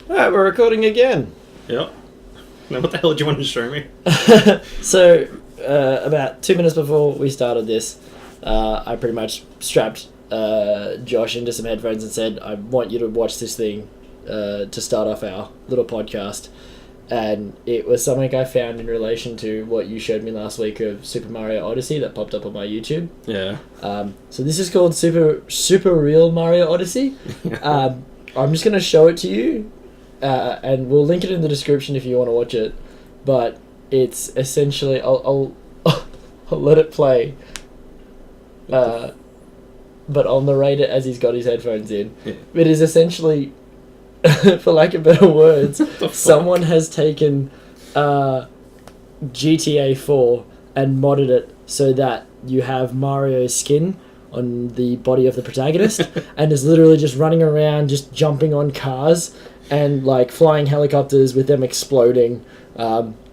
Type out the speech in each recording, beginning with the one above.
Alright, we're recording again. Yep. Now, what the hell do you want to show me? So, about 2 minutes before we started this, I pretty much strapped Josh into some headphones and said, I want you to watch this thing to start off our little podcast. And it was something I found in relation to what you showed me last week of Super Mario Odyssey that popped up on my YouTube. Yeah. So this is called Super Real Mario Odyssey. I'm just going to show it to you. And we'll link it in the description if you want to watch it, but it's essentially I'll let it play, but I'll narrate it as he's got his headphones in. Yeah. It is essentially, for lack of better words, someone has taken GTA 4 and modded it so that you have Mario's skin on the body of the protagonist and is literally just running around, just jumping on cars and like flying helicopters with them exploding,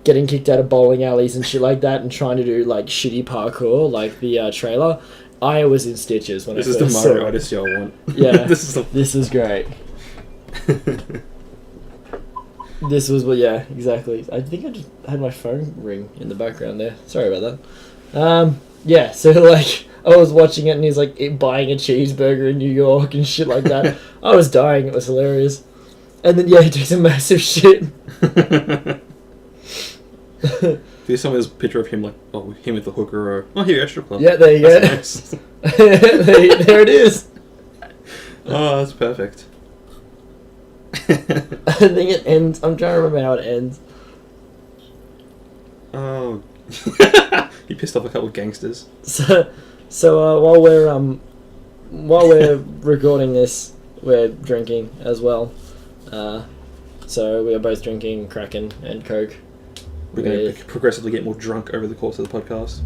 getting kicked out of bowling alleys and shit like that, and trying to do like shitty parkour like the trailer. I was in stitches when this I is first the saw Mario it. Odyssey I want. Yeah, this is great. This was what, yeah, exactly. I think I just had my phone ring in the background there. Sorry about that. Yeah, so like I was watching it and he's like buying a cheeseburger in New York and shit like that. I was dying. It was hilarious. And then yeah, he takes a massive shit. There's someone's picture of him like, oh, him with the hooker or here, strip club. Yeah, there you go. Nice. there it is. Oh, that's perfect. I think it ends. I'm trying to remember how it ends. Oh, he pissed off a couple of gangsters. So while we're recording this, we're drinking as well. So we are both drinking Kraken and Coke. We're going to progressively get more drunk over the course of the podcast.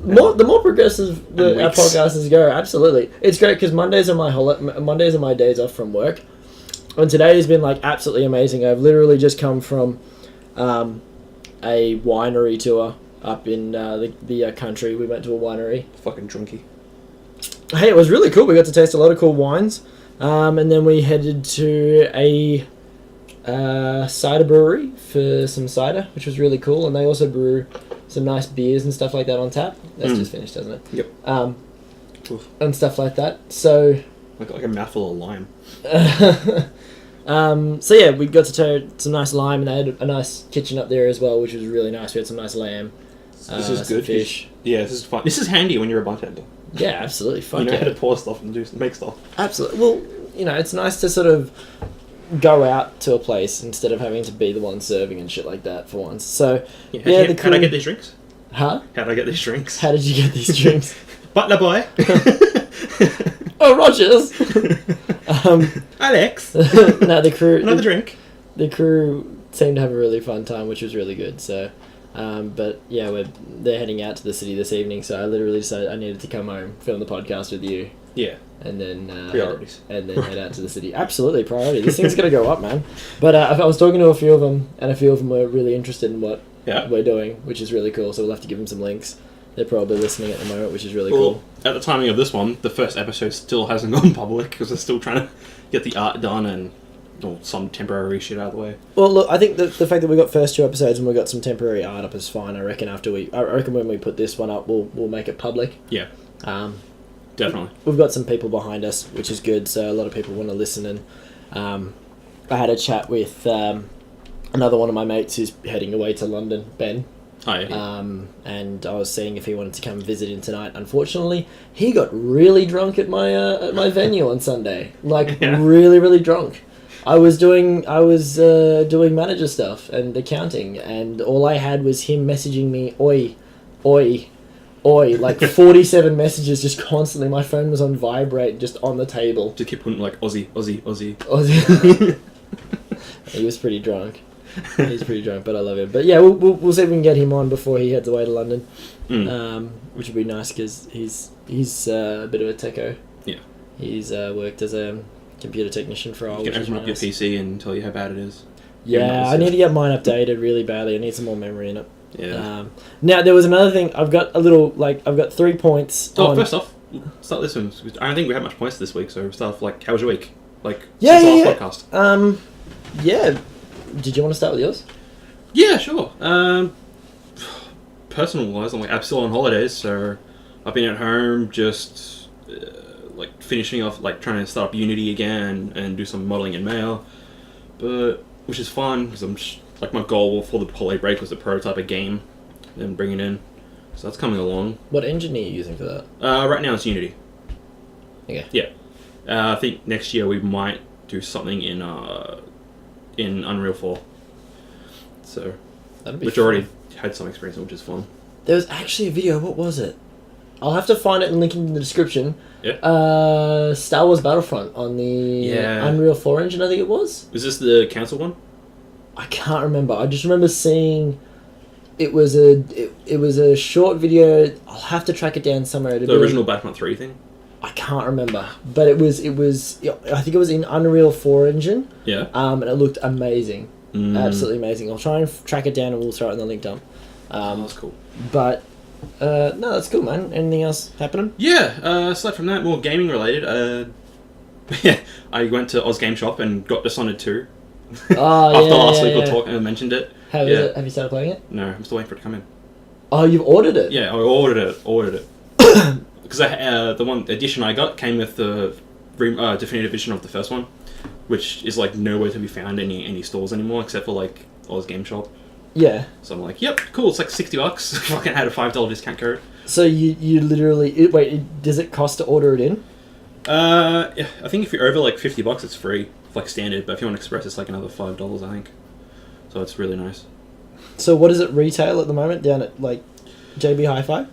The more progressive our weeks. podcasts go, absolutely. It's great because Mondays are my days off from work, and today has been like absolutely amazing. I've literally just come from a winery tour up in the country. We went to a winery. Fucking drunky. Hey, it was really cool. We got to taste a lot of cool wines, and then we headed to a cider brewery for some cider, which was really cool, and they also brew some nice beers and stuff like that on tap. That's just finished, doesn't it? Yep. And stuff like that. So Like a mouthful of lime. so yeah, we got to try some nice lime, and they had a nice kitchen up there as well, which was really nice. We had some nice lamb. This is good. Fish. Yeah, this is fun. This is handy when you're a bartender. Yeah, absolutely. Fuck you know yeah. how to pour stuff and make stuff. Absolutely. Well, you know, it's nice to sort of go out to a place instead of having to be the one serving and shit like that for once. So, Yeah, the how'd I get these drinks? Huh? How'd I get these drinks? How did you get these drinks? Butler boy. Oh, Rogers! Alex. No, the crew... Another drink. The crew seemed to have a really fun time, which was really good. So, but yeah, they're heading out to the city this evening, so I literally decided I needed to come home, film the podcast with you. Yeah. And then priorities. and then head out to the city. Absolutely, priority. This thing's gonna go up, man. But I was talking to a few of them, and a few of them were really interested in what we're doing, which is really cool. So we'll have to give them some links. They're probably listening at the moment, which is really cool. At the timing of this one, the first episode still hasn't gone public because they're still trying to get the art done and some temporary shit out of the way. Well, look, I think the fact that we got first 2 episodes and we got some temporary art up is fine. I reckon when we put this one up, we'll make it public. Yeah. Definitely. We've got some people behind us, which is good. So a lot of people want to listen. And I had a chat with another one of my mates who's heading away to London, Ben. Oh, yeah. And I was seeing if he wanted to come visit in tonight. Unfortunately, he got really drunk at my venue on Sunday. Like really, really drunk. I was doing manager stuff and accounting, and all I had was him messaging me, oi, oi, oi, like 47 messages just constantly. My phone was on vibrate, just on the table. Just keep putting like Aussie. He was pretty drunk. He's pretty drunk, but I love him. But yeah, we'll see if we can get him on before he heads away to London, which would be nice because he's a bit of a techo. Yeah. He's worked as a computer technician for a while. You can open up your PC and tell you how bad it is. Yeah, I need to get mine updated really badly. I need some more memory in it. Yeah. Now there was another thing. I've got 3 points. First off, start this one. I don't think we had much points this week, so start off how was your week? Since yeah. last podcast. Yeah. Did you want to start with yours? Yeah, sure. Personal wise, I'm still on holidays, so I've been at home just finishing off, trying to start up Unity again and do some modeling in Mail, but which is fun because I'm my goal for the holiday break was to prototype a game and bring it in, so that's coming along. What engine are you using for that? Right now it's Unity. Okay. Yeah. I think next year we might do something in Unreal 4. So, which fun. already had some experience, which is fun. There was actually a video. What was it? I'll have to find it and link it in the description. Yeah. Star Wars Battlefront on the Unreal 4 engine, I think it was. Was this the cancel one? I can't remember. I just remember seeing it was a short video. I'll have to track it down somewhere. The original Battlefront 3 thing? I can't remember, but it was. I think it was in Unreal 4 engine. Yeah. And it looked amazing, absolutely amazing. I'll try and track it down and we'll throw it in the link dump. That's cool. But no, that's cool, man. Anything else happening? Yeah. Aside from that, more gaming related. Yeah, I went to Oz Game Shop and got Dishonored 2. Oh, After last week we mentioned it. How is it? Have you started playing it? No, I'm still waiting for it to come in. Oh, you've ordered it? Yeah, I ordered it. Because the one edition I got came with the definitive edition of the first one, which is nowhere to be found in any stores anymore except for Oz Game Shop. Yeah. So I'm like, yep, cool. It's $60. Fucking had a $5 discount code. So you literally wait. Does it cost to order it in? Yeah, I think if you're over $50, it's free, standard. But if you want express, it's another $5, I think. So it's really nice. So what does it retail at the moment down at JB Hi-Fi?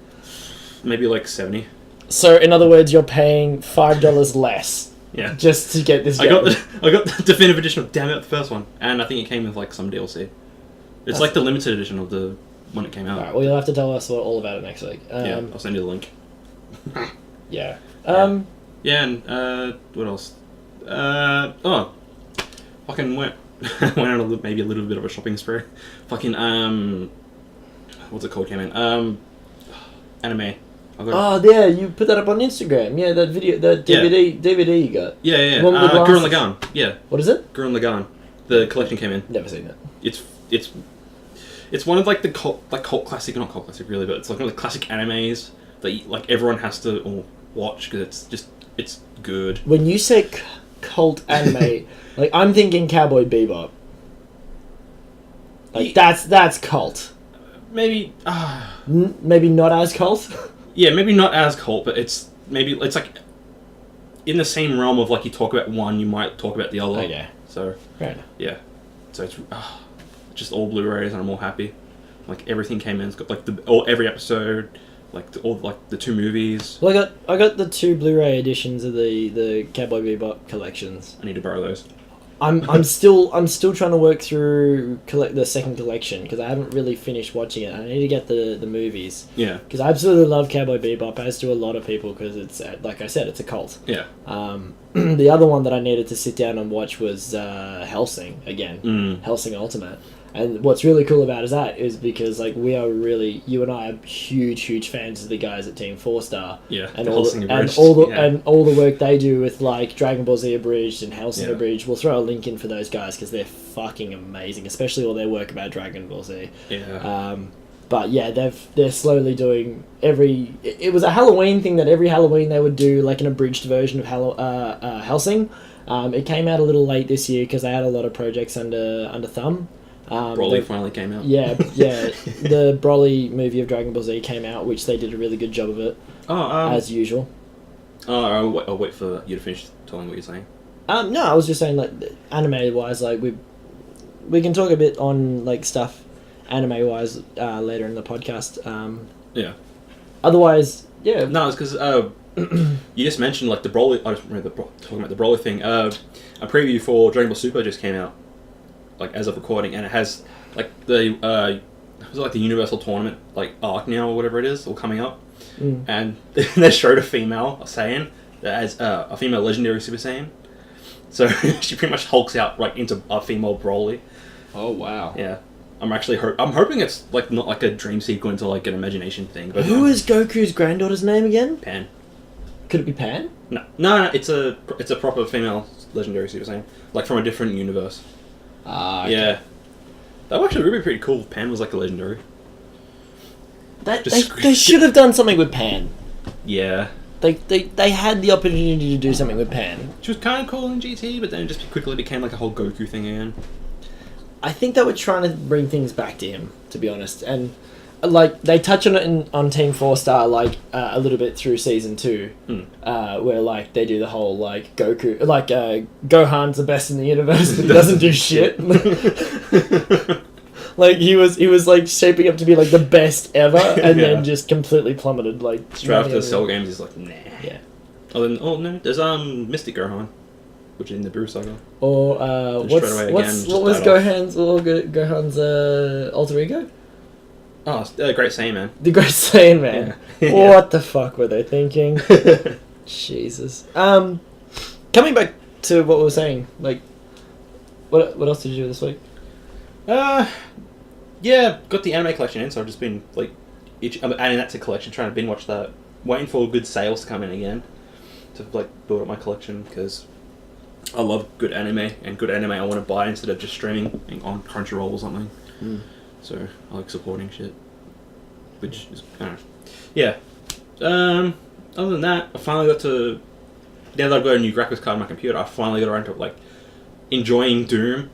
Maybe 70. So in other words, you're paying $5 less. Yeah. Just to get this. I got the definitive edition of the first one, and I think it came with some DLC. It's the limited edition of the when it came out. Alright, well you'll have to tell us all about it next week. Yeah, I'll send you the link. Yeah. Yeah, and what else? Fucking went on maybe a little bit of a shopping spree. Fucking what's it called? Came in anime. Oh yeah, you put that up on Instagram. Yeah, that video, that DVD you got. Yeah. Gurren Lagann. Yeah. What is it? Gurren Lagann. The collection came in. Never seen it. It's one of the cult classic, not cult classic really, but it's one of the classic animes that everyone has to watch because it's good. When you say cult anime, I'm thinking Cowboy Bebop. That's cult. Maybe maybe not as cult. Yeah, maybe not as cult, but it's in the same realm of you talk about one, you might talk about the other. Okay. So fair enough. Yeah. So it's just all Blu-rays, and I'm all happy. Everything came in. It's got every episode, all the 2 movies. Well, I got the 2 Blu-ray editions of the Cowboy Bebop collections. I need to borrow those. I'm still trying to work through the second collection because I haven't really finished watching it. I need to get the movies. Yeah. Because I absolutely love Cowboy Bebop, as do a lot of people, because it's like I said, it's a cult. Yeah. The other one that I needed to sit down and watch was Hellsing again. Hellsing Ultimate. And what's really cool about that is because we are really, you and I are huge fans of the guys at Team 4-Star. Yeah. And all the work they do with Dragon Ball Z Abridged and Hellsing Abridged. We'll throw a link in for those guys because they're fucking amazing, especially all their work about Dragon Ball Z. Yeah. But yeah, they're slowly doing it was a Halloween thing that every Halloween they would do an abridged version of Hellsing. It came out a little late this year because they had a lot of projects under thumb. Broly finally came out. Yeah. The Broly movie of Dragon Ball Z came out, which they did a really good job of it. As usual. I'll wait for you to finish telling what you're saying. No, I was just saying anime wise, we can talk a bit on stuff anime wise later in the podcast. Yeah. Otherwise, yeah. No, it's because you just mentioned the Broly. I just remember talking about the Broly thing. A preview for Dragon Ball Super just came out. As of recording, and it has the Universal Tournament arc now or whatever it is, all coming up, and they showed a female Saiyan that has a female legendary Super Saiyan, so she pretty much hulks out into a female Broly. Oh wow! Yeah, I'm hoping it's not a dream sequence or an imagination thing. But who is Goku's granddaughter's name again? Pan. Could it be Pan? No, it's a proper female legendary Super Saiyan, from a different universe. Okay. Yeah. That would actually be pretty cool if Pan was like a legendary. They should have done something with Pan. Yeah. They had the opportunity to do something with Pan. She was kind of cool in GT, but then it just quickly became like a whole Goku thing again. I think they were trying to bring things back to him, to be honest. And like they touch on it on Team 4-Star like a little bit through season 2, where like they do the whole like Goku, like Gohan's the best in the universe, but he doesn't do shit. Like he was like shaping up to be like the best ever, and then just completely plummeted. Like straight after the Cell games, he's like, nah. Yeah. Oh no, there's Mystic Gohan, which is in the Brew Saga. Or what was Gohan's alter ego? Oh, Great Saiyan, The Great Saiyan Man. Yeah. What the fuck were they thinking? Jesus. Coming back to what we were saying, like, what else did you do this week? Yeah, got the anime collection in, so I've just been like, adding that to collection, trying to binge watch that, waiting for good sales to come in again, to like build up my collection because I love good anime, and good anime I want to buy instead of just streaming on Crunchyroll or something. So I like supporting shit, which is yeah. Other than that, I finally got to. Now that I've got a new graphics card on my computer, I finally got around to like enjoying Doom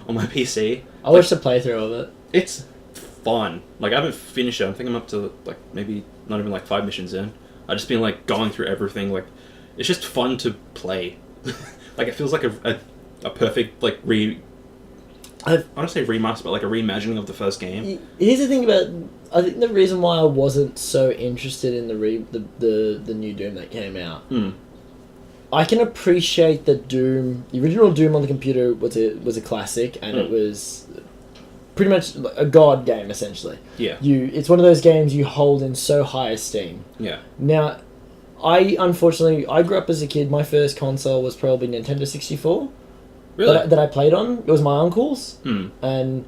on my PC. I watched a playthrough of it. It's fun. Like I haven't finished it. I think I'm up to like maybe not even like 5 missions in. I've just been like going through everything. Like it's just fun to play. Like it feels like a perfect like I don't want to say remaster, but like a reimagining of the first game. Here's the thing about. I think the reason why I wasn't so interested in the new Doom that came out. I can appreciate that Doom, the original Doom on the computer was a classic, and it was pretty much a god game essentially. Yeah. It's one of those games you hold in so high esteem. Yeah. Now, I grew up as a kid. My first console was probably Nintendo 64. Really? That I played on. It was my uncle's. And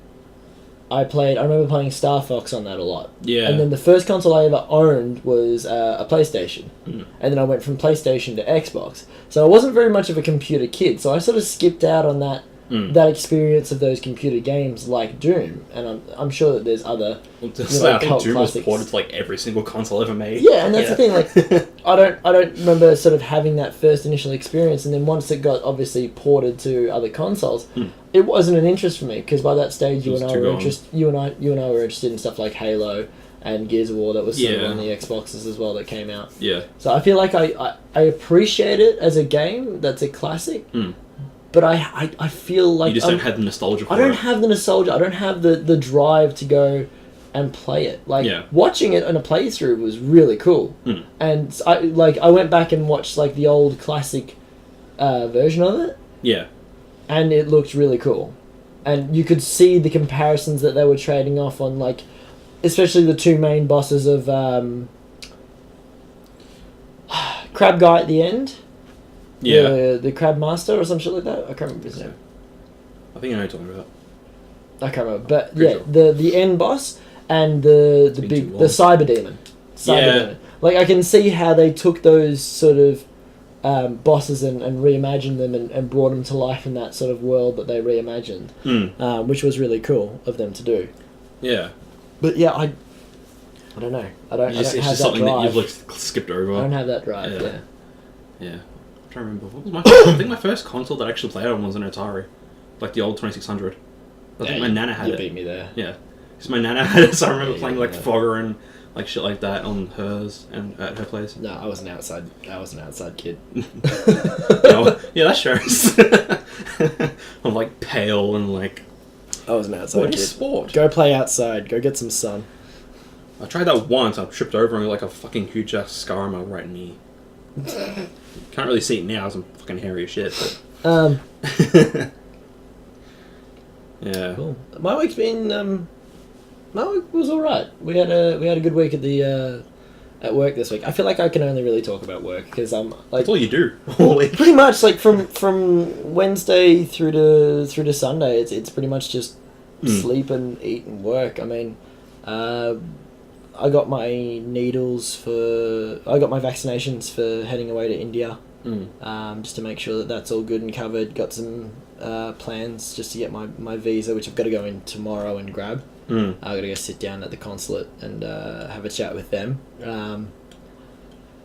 I remember playing Star Fox on that a lot. Yeah. And then the first console I ever owned was a PlayStation. And then I went from PlayStation to Xbox. So I wasn't very much of a computer kid. So I sort of skipped out on that experience of those computer games like Doom. And I'm sure that there's other I think Doom was ported to like every single console ever made. Yeah, and that's the thing. Like, I don't remember sort of having that first initial experience, and then once it got obviously ported to other consoles, it wasn't an interest for me because by that stage you and I were interested in stuff like Halo and Gears of War that was sort of on the Xboxes as well that came out. Yeah. So I feel like I appreciate it as a game that's a classic. But I feel like you just don't have the nostalgia for I don't have the nostalgia. I don't have the drive to go and play it. Like watching it on a playthrough was really cool. And I went back and watched like the old classic version of it. Yeah. And it looked really cool. And you could see the comparisons that they were trading off on, like especially the two main bosses of Crab Guy at the end. Yeah, the Crab Master or some shit like that. I can't remember his name. I think I know what you're talking about. I can't remember, but the end boss and the Cyber Demon. Demon. Like I can see how they took those sort of bosses and reimagined them and brought them to life in that sort of world that they reimagined, which was really cool of them to do. Yeah, but yeah, I don't know. I don't have that something drive. that you've like skipped over. I don't have that drive. Yeah. I don't remember. What was my? I think my first console that I actually played on was an Atari, like the old 2600. I think my nana had it. You beat me there. Yeah, because my nana had it, so I remember playing like Fogger and like shit like that on hers and at her place. No, I was an outside kid. Yeah, that shows. I'm like pale and like. I was an outside kid. What is sport? Go play outside. Go get some sun. I tried that once. I tripped over and got like a fucking huge ass scar on my right knee. Can't really see it now as I'm fucking hairy as shit. But. Yeah. Cool. My week's been my week was all right. We had a good week at work this week. I feel like I can only really talk about work because I'm like that's all you do all week. Pretty much like from Wednesday through to Sunday. It's pretty much just sleep and eat and work. I mean, I got my vaccinations for heading away to India. Just to make sure that that's all good and covered. Got some plans just to get my visa, which I've got to go in tomorrow and grab. I've got to go sit down at the consulate and have a chat with them.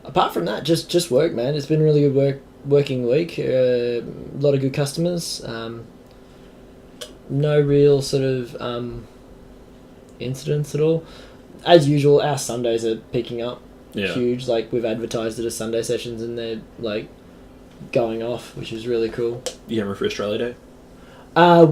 Apart from that, just work, man. It's been a really good working week. A lot of good customers. No real sort of incidents at all. As usual, our Sundays are picking up huge. Like, we've advertised it as Sunday sessions and they're like going off, which is really cool. You hammer for Australia Day?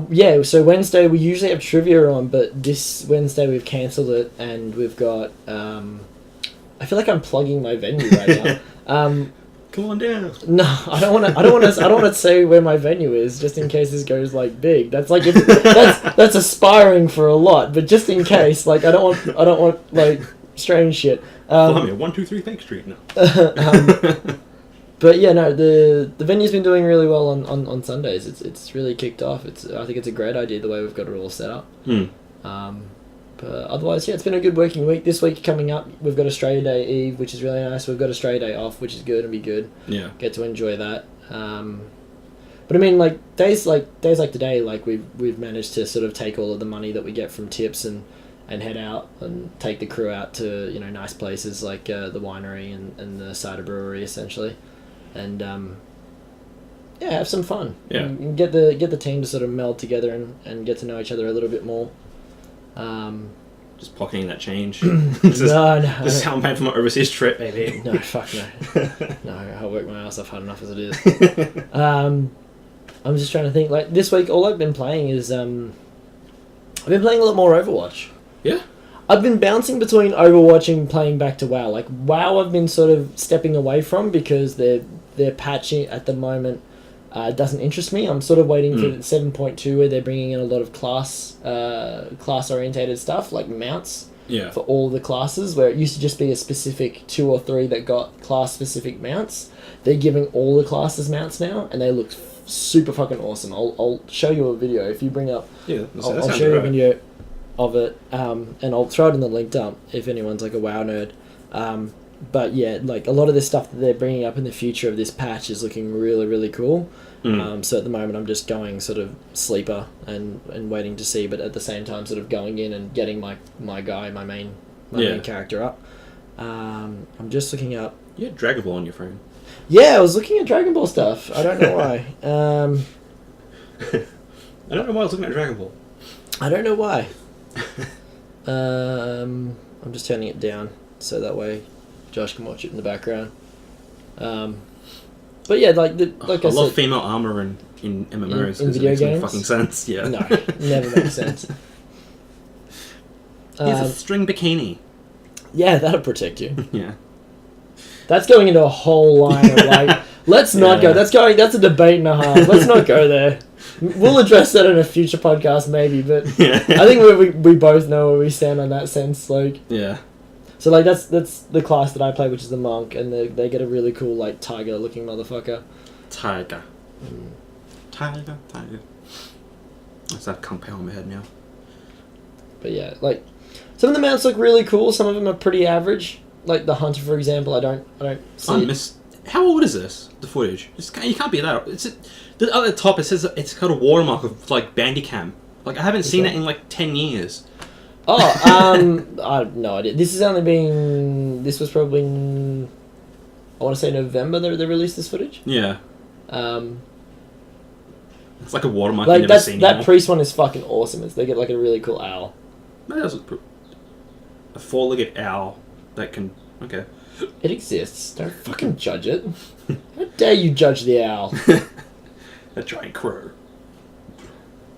Yeah, so Wednesday we usually have trivia on, but this Wednesday we've cancelled it and we've got I feel like I'm plugging my venue right now. Come on down. No, I don't want to say where my venue is, just in case this goes like big. That's like that's aspiring for a lot, but just in case, like I don't want like strange shit. Follow me at 123 Thank Street now. But yeah, no, the venue's been doing really well on Sundays. It's really kicked off. I think it's a great idea the way we've got it all set up. But otherwise, yeah, it's been a good working week. This week coming up, we've got Australia Day Eve, which is really nice. We've got Australia Day off, which is good and be good. Yeah. Get to enjoy that. But I mean, like days like today, like we've managed to sort of take all of the money that we get from tips and head out and take the crew out to nice places like the winery and the cider brewery essentially, and yeah, have some fun. Yeah. And get the team to sort of meld together and get to know each other a little bit more. Just pocketing that change. No. This is how I'm paying for my overseas trip, baby. No, fuck no. No, I'll work my ass off hard enough as it is. I'm just trying to think. Like this week, all I've been playing is I've been playing a lot more Overwatch. Yeah. I've been bouncing between Overwatch and playing back to WoW. Like WoW, I've been sort of stepping away from because their patching at the moment doesn't interest me. I'm sort of waiting for 7.2 where they're bringing in a lot of class orientated stuff like mounts for all the classes, where it used to just be a specific 2 or 3 that got class specific mounts. They're giving all the classes mounts now, and they look super fucking awesome. I'll show you a video if you bring up. Yeah, I'll show you a video of it, and I'll throw it in the link dump if anyone's like a WoW nerd. But yeah, like a lot of the stuff that they're bringing up in the future of this patch is looking really, really cool. So at the moment I'm just going sort of sleeper and waiting to see, but at the same time sort of going in and getting my main character up. I'm just looking up. You had Dragon Ball on your phone. Yeah, I was looking at Dragon Ball stuff. I don't know why. I don't know why I was looking at Dragon Ball. I don't know why. I'm just turning it down so that way Josh can watch it in the background. But yeah, I love female armor in MMOs. In video games. games? Fucking sense. Yeah. No, never makes sense. Here's a string bikini. Yeah, that'll protect you. Yeah. That's going into a whole line of like, let's not go. That's a debate and a half. Let's not go there. We'll address that in a future podcast maybe, but I think we both know where we stand on that sense. Like, yeah. So like that's the class that I play, which is the monk, and they get a really cool like tiger looking motherfucker. Tiger. Tiger. That's that kung pao in my head now. But yeah, like some of the mounts look really cool. Some of them are pretty average. Like the hunter, for example, I don't see. How old is this? The footage? You can't be that. It's at the top. It says it's got a watermark of like Bandicam. Like I haven't seen it in like 10 years. Oh, I have no idea. This was probably I want to say November they released this footage. Yeah. It's like a watermark like you've never seen. That priest one is fucking awesome. They get like a really cool owl. That does look a 4-legged owl that can. Okay. It exists. Don't fucking judge it. How dare you judge the owl? A giant crow.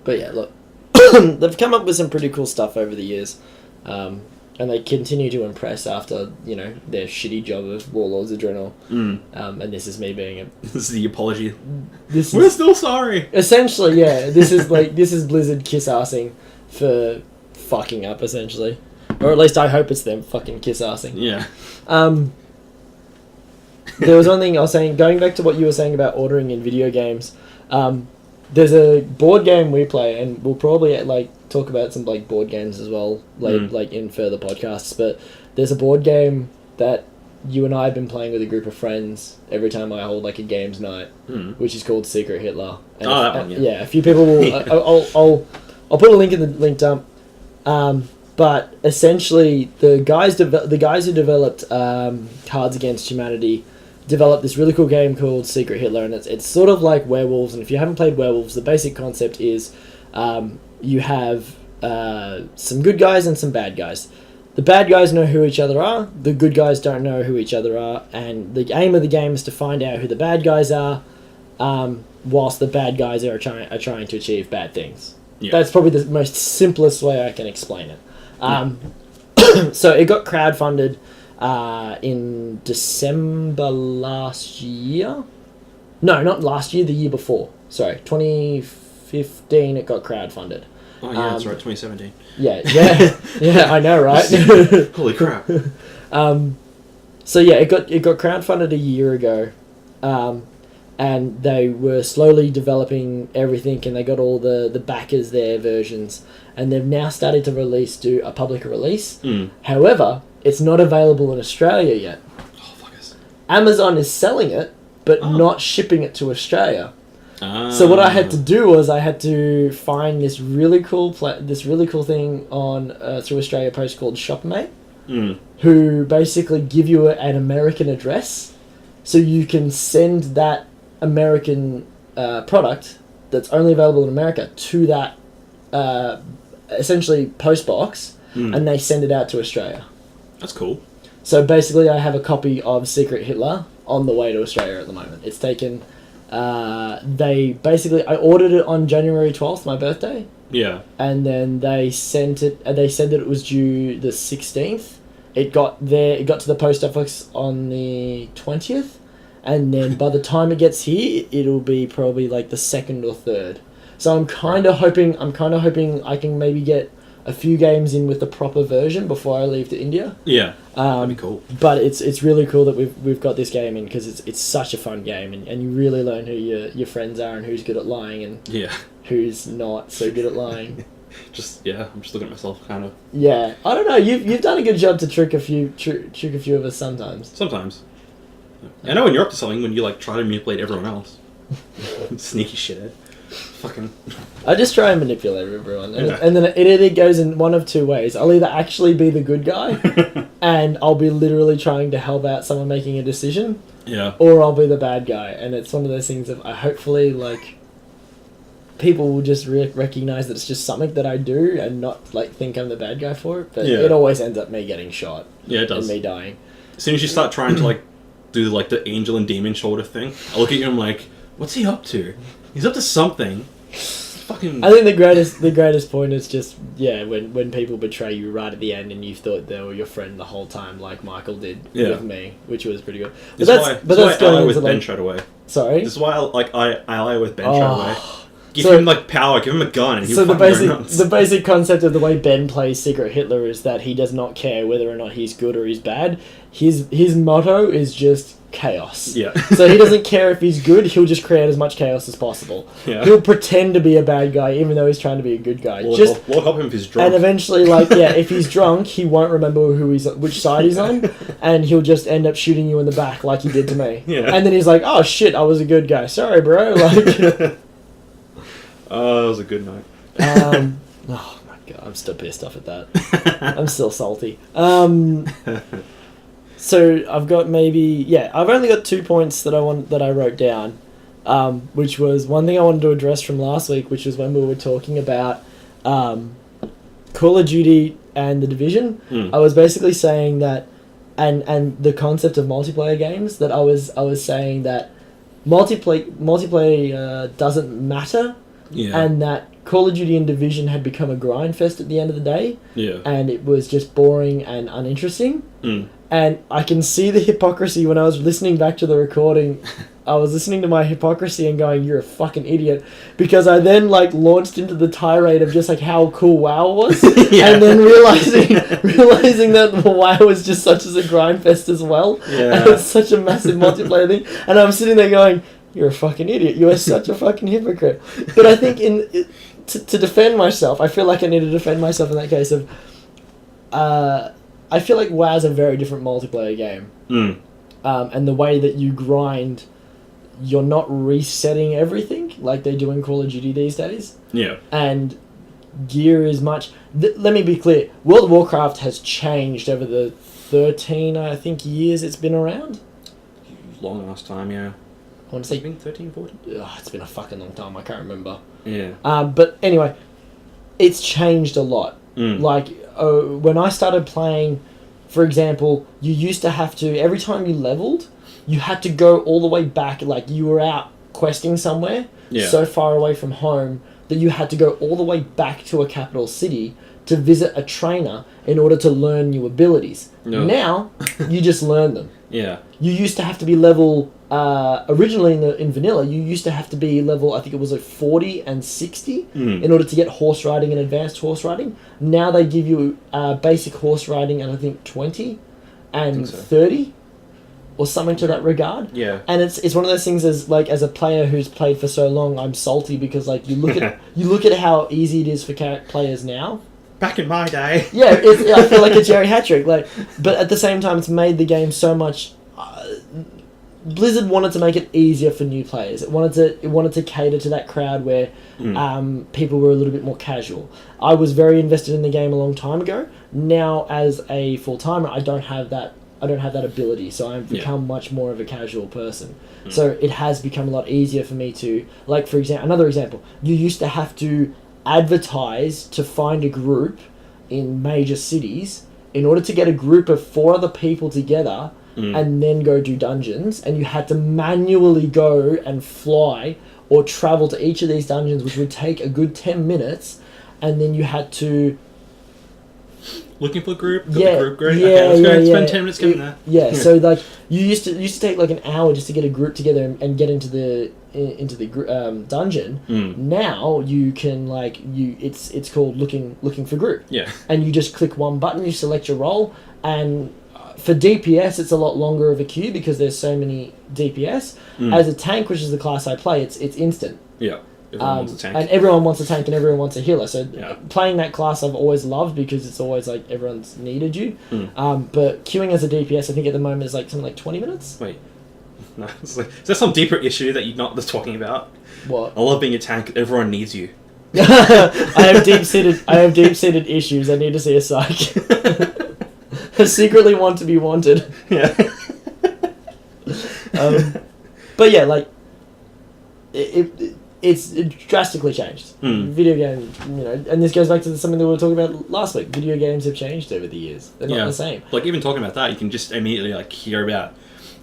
But yeah, look. They've come up with some pretty cool stuff over the years. And they continue to impress after, their shitty job of Warlords Adrenal. And this is me being This is the apology. We're still sorry. Essentially, yeah. This is Blizzard kiss-assing for fucking up, essentially. Or at least I hope it's them fucking kiss-assing. Yeah. There was one thing I was saying, going back to what you were saying about ordering in video games. There's a board game we play, and we'll probably talk about some board games as well, in further podcasts. But there's a board game that you and I have been playing with a group of friends every time I hold like a games night, which is called Secret Hitler. And that one, yeah. A few people will. I'll put a link in the link dump. But essentially, the guys who developed Cards Against Humanity developed this really cool game called Secret Hitler, and it's sort of like Werewolves. And if you haven't played Werewolves, the basic concept is you have some good guys and some bad guys. The bad guys know who each other are. The good guys don't know who each other are. And the aim of the game is to find out who the bad guys are, whilst the bad guys are trying to achieve bad things. Yeah. That's probably the most simplest way I can explain it. So it got crowdfunded in December last year. No, not last year, the year before. Sorry, 2015 it got crowdfunded. Oh yeah, that's right, 2017. Yeah, I know, right? Holy crap. So yeah, it got crowdfunded a year ago. And they were slowly developing everything, and they got all the backers their versions, and they've now started to do a public release. However, it's not available in Australia yet. Oh, fuckers. Amazon is selling it, but not shipping it to Australia. So what I had to do was I had to find this really cool thing on through Australia Post called Shopmate, who basically give you an American address, so you can send that American product that's only available in America to that essentially post box, and they send it out to Australia. That's cool. So basically I have a copy of Secret Hitler on the way to Australia at the moment. It's taken I ordered it on January 12th, my birthday. Yeah. And then they sent it, they said that it was due the 16th. It got to the post office on the 20th. And then by the time it gets here, it'll be probably like the 2nd or 3rd. So I'm kind of hoping I can maybe get a few games in with the proper version before I leave to India. Yeah, that'd be cool. But it's really cool that we've got this game in, because it's such a fun game, and you really learn who your friends are and who's good at lying and who's not so good at lying. I'm just looking at myself, kind of. Yeah, I don't know. You've done a good job to trick a few of us sometimes. Sometimes. I know when you're up to something, when you like try to manipulate everyone else. Sneaky shithead. Fucking. I just try and manipulate everyone, and then it either goes in one of two ways. I'll either actually be the good guy, and I'll be literally trying to help out someone making a decision. Yeah. Or I'll be the bad guy, and it's one of those things of hopefully like people will just recognize that it's just something that I do and not like think I'm the bad guy for it. But it always ends up me getting shot. Yeah, it does. And me dying. As soon as you start trying to like do like the angel and demon shoulder thing, I look at you and I'm like, what's he up to? He's up to something. Fucking. I think the greatest point is just when people betray you right at the end and you thought they were your friend the whole time, like Michael did with me, which was pretty good. But that's why I ally with Ben straight away. Sorry. This is why I ally with Ben straight away. Give him like power, give him a gun, and he'll fucking go nuts. The basic concept of the way Ben plays Secret Hitler is that he does not care whether or not he's good or he's bad. His motto is just chaos. Yeah. So he doesn't care if he's good, he'll just create as much chaos as possible. Yeah. He'll pretend to be a bad guy even though he's trying to be a good guy. We'll help him if he's drunk. And eventually, if he's drunk, he won't remember which side he's on, and he'll just end up shooting you in the back like he did to me. Yeah. And then he's like, oh shit, I was a good guy. Sorry, bro. Like. Oh, that was a good night. Oh my god, I'm still pissed off at that. I'm still salty. So I've got I've only got 2 points that I wrote down, which was one thing I wanted to address from last week, which was when we were talking about Call of Duty and The Division. I was basically saying that, and the concept of multiplayer games, that I was saying that multiplayer doesn't matter. Yeah. And that Call of Duty and Division had become a grind fest at the end of the day. Yeah. And it was just boring and uninteresting. And I can see the hypocrisy when I was listening back to the recording. I was listening to my hypocrisy and going, you're a fucking idiot. Because I then launched into the tirade of just how cool WoW was. And then realizing that WoW was just such as a grind fest as well. Yeah. And it's such a massive multiplayer thing. And I'm sitting there going, you're a fucking idiot. You are such a fucking hypocrite. But I think to defend myself, I feel like I need to defend myself in that case of... I feel like WoW's a very different multiplayer game. And the way that you grind, you're not resetting everything like they do in Call of Duty these days. Yeah. And gear is much... let me be clear. World of Warcraft has changed over the 13, I think, years it's been around. Long last time, yeah. I want to say... 13, 14? It's been a fucking long time. I can't remember. Yeah. But anyway, it's changed a lot. Like, when I started playing, for example, you used to have to... Every time you leveled, you had to go all the way back. Like, you were out questing somewhere, so far away from home, that you had to go all the way back to a capital city to visit a trainer in order to learn new abilities. No. Now, you just learn them. Yeah. You used to have to be level... originally in vanilla, you used to have to be level, I think it was like 40 and 60 in order to get horse riding and advanced horse riding. Now they give you basic horse riding at I think 20 and 30 or something to that regard. Yeah. And it's one of those things as a player who's played for so long, I'm salty because like you look at how easy it is for players now. Back in my day. Yeah, I feel like it's Jerry Hattrick. But at the same time, it's made the game so much. Blizzard wanted to make it easier for new players. It wanted to cater to that crowd where people were a little bit more casual. I was very invested in the game a long time ago. Now, as a full timer, I don't have that ability. So I've become much more of a casual person. So it has become a lot easier for me to, like, for example, another example. You used to have to advertise to find a group in major cities in order to get a group of 4 other people together. And then go do dungeons, and you had to manually go and fly or travel to each of these dungeons, which would take a good 10 minutes, and then you had to... Looking for a group? Got Yeah, the group great? yeah, Okay, let's go yeah, spend yeah. 10 minutes getting there. Yeah, so like you used to take like an hour just to get a group together and get into the dungeon. Now you can it's called looking for group. Yeah. And you just click one button, you select your role, and for DPS it's a lot longer of a queue because there's so many DPS. As a tank, which is the class I play, it's instant. Yeah. Everyone wants a tank. And everyone wants a tank and everyone wants a healer. So Yeah. playing that class I've always loved because it's always like everyone's needed you. But queuing as a DPS I think at the moment is like something like 20 minutes. Wait. No, it's like, is there some deeper issue that you're not just talking about? What? I love being a tank. Everyone needs you. I have deep-seated issues. I need to see a psych. I secretly want to be wanted. Yeah. But yeah, like it's drastically changed. Video game, and this goes back to something that we were talking about last week. Video games have changed over the years. They're not the same. Like even talking about that, you can just immediately like hear about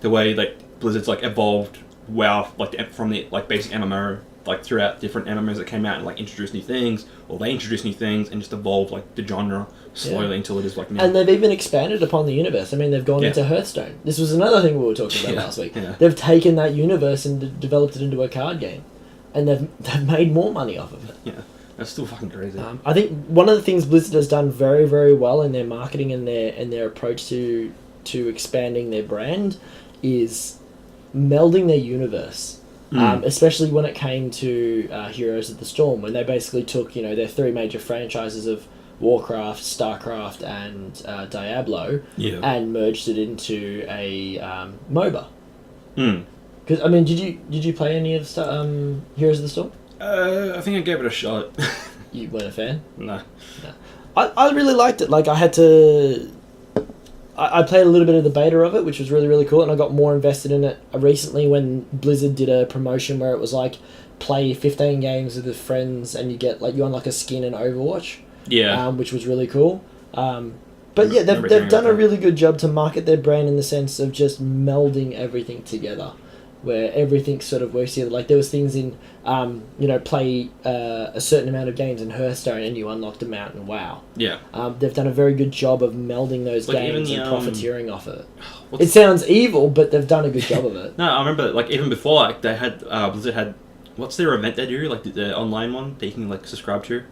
the way like Blizzard's like evolved WoW like from the like basic MMO like throughout different MMOs that came out and like introduced new things, or they introduced new things and just evolved like the genre slowly until it is like now. And they've even expanded upon the universe. I mean, they've gone into Hearthstone. This was another thing we were talking about last week. Yeah. They've taken that universe and developed it into a card game, and they've made more money off of it. Yeah, that's still fucking crazy. I think one of the things Blizzard has done very, very well in their marketing and their approach to expanding their brand is melding their universe. Especially when it came to Heroes of the Storm, when they basically took their 3 major franchises of Warcraft, Starcraft, and Diablo, and merged it into a MOBA. Because I mean, did you play any of Heroes of the Storm? I think I gave it a shot. You weren't a fan? No. I really liked it. Like I played a little bit of the beta of it, which was really, really cool, and I got more invested in it recently when Blizzard did a promotion where it was like play 15 games with friends and you get you unlock a skin in Overwatch. Yeah. Which was really cool. But yeah, they've done a really good job to market their brand in the sense of just melding everything together, where everything sort of works together. Like there was things in, play a certain amount of games in Hearthstone and you unlocked a mount in WoW. Yeah. They've done a very good job of melding those games and profiteering off it. It sounds evil, but they've done a good job of it. No, I remember even before they had Blizzard had, what's their event they do, the online one that you can subscribe to?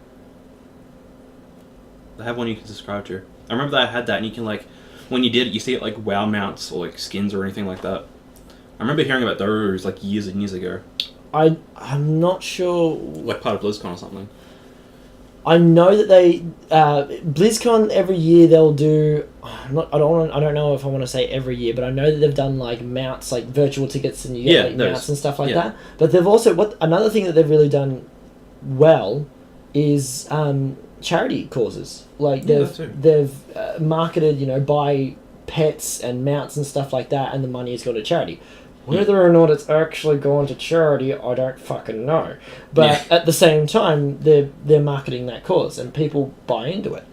They have one you can subscribe to. I remember they had that, and you can when you did it, you see it WoW mounts or skins or anything like that. I remember hearing about those years and years ago. I'm not sure. Part of BlizzCon or something. I know that they BlizzCon every year they'll do. I don't know if I want to say every year, but I know that they've done like mounts, like virtual tickets, and you get like mounts and stuff like that. But they've also another thing that they've really done well is charity causes. Like they've marketed, buy pets and mounts and stuff like that, and the money has gone to charity. Whether or not it's actually gone to charity, I don't fucking know. But at the same time, they're marketing that cause, and people buy into it.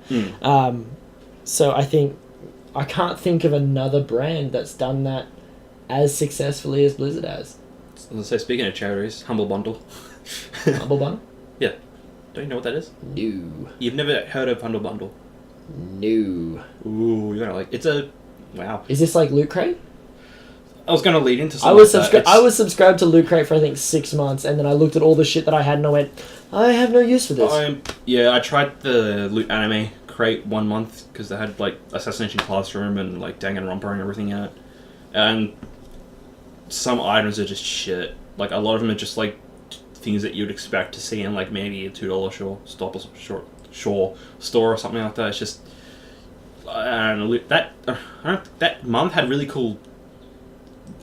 So I can't think of another brand that's done that as successfully as Blizzard has. So speaking of charities, Humble Bundle. Humble Bundle? Yeah. Don't you know what that is? No. You've never heard of Humble Bundle? No. Ooh, you're like, it's a... Wow. Is this like Loot Crate? I was going to lead into something I was subscribed to Loot Crate for I think 6 months, and then I looked at all the shit that I had and I went, I have no use for this. I tried the Loot Anime Crate 1 month because they had like Assassination Classroom and like Danganronpa and everything in it, and some items are just shit. Like a lot of them are just like things that you'd expect to see in like maybe a $2 store or something like that. It's just I don't know, that month had really cool.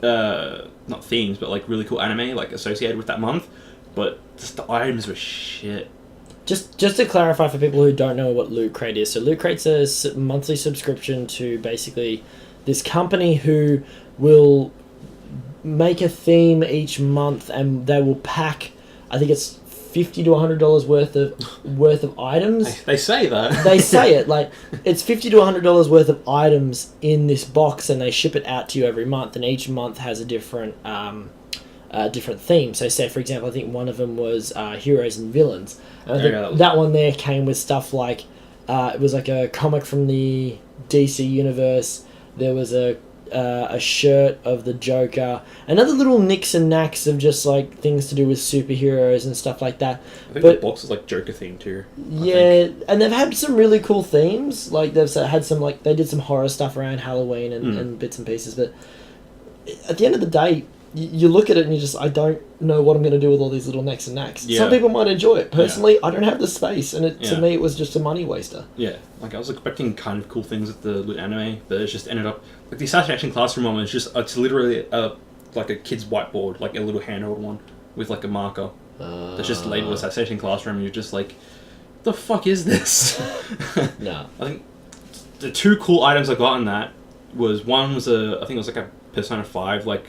Not themes, but like really cool anime like associated with that month, but just the items were shit. Just to clarify for people who don't know what Loot Crate is, so Loot Crate's a monthly subscription to basically this company who will make a theme each month, and they will pack, I think it's $50 to $100 worth of items. They say that. They say it like it's $50 to $100 worth of items in this box, and they ship it out to you every month. And each month has a different theme. So, say for example, I think one of them was heroes and villains. And I think that one there came with stuff like it was like a comic from the DC universe. There was a shirt of the Joker, and other little nicks and knacks of just like things to do with superheroes and stuff like that. I think the box is like Joker themed too. Yeah, and they've had some really cool themes. Like they've had some they did some horror stuff around Halloween and bits and pieces. But at the end of the day, you look at it and you just, I don't know what I'm going to do with all these little necks and knacks. Yeah. Some people might enjoy it. Personally, I don't have the space, and to me it was just a money waster. Yeah, like I was expecting kind of cool things with the Loot Anime, but it just ended up like the Assassination Classroom one is just it's literally like a kid's whiteboard, like a little handheld one with like a marker that's just labeled Assassination Classroom, and you're just like, the fuck is this? No. I think the two cool items I got in that was one was I think it was like a Persona 5 like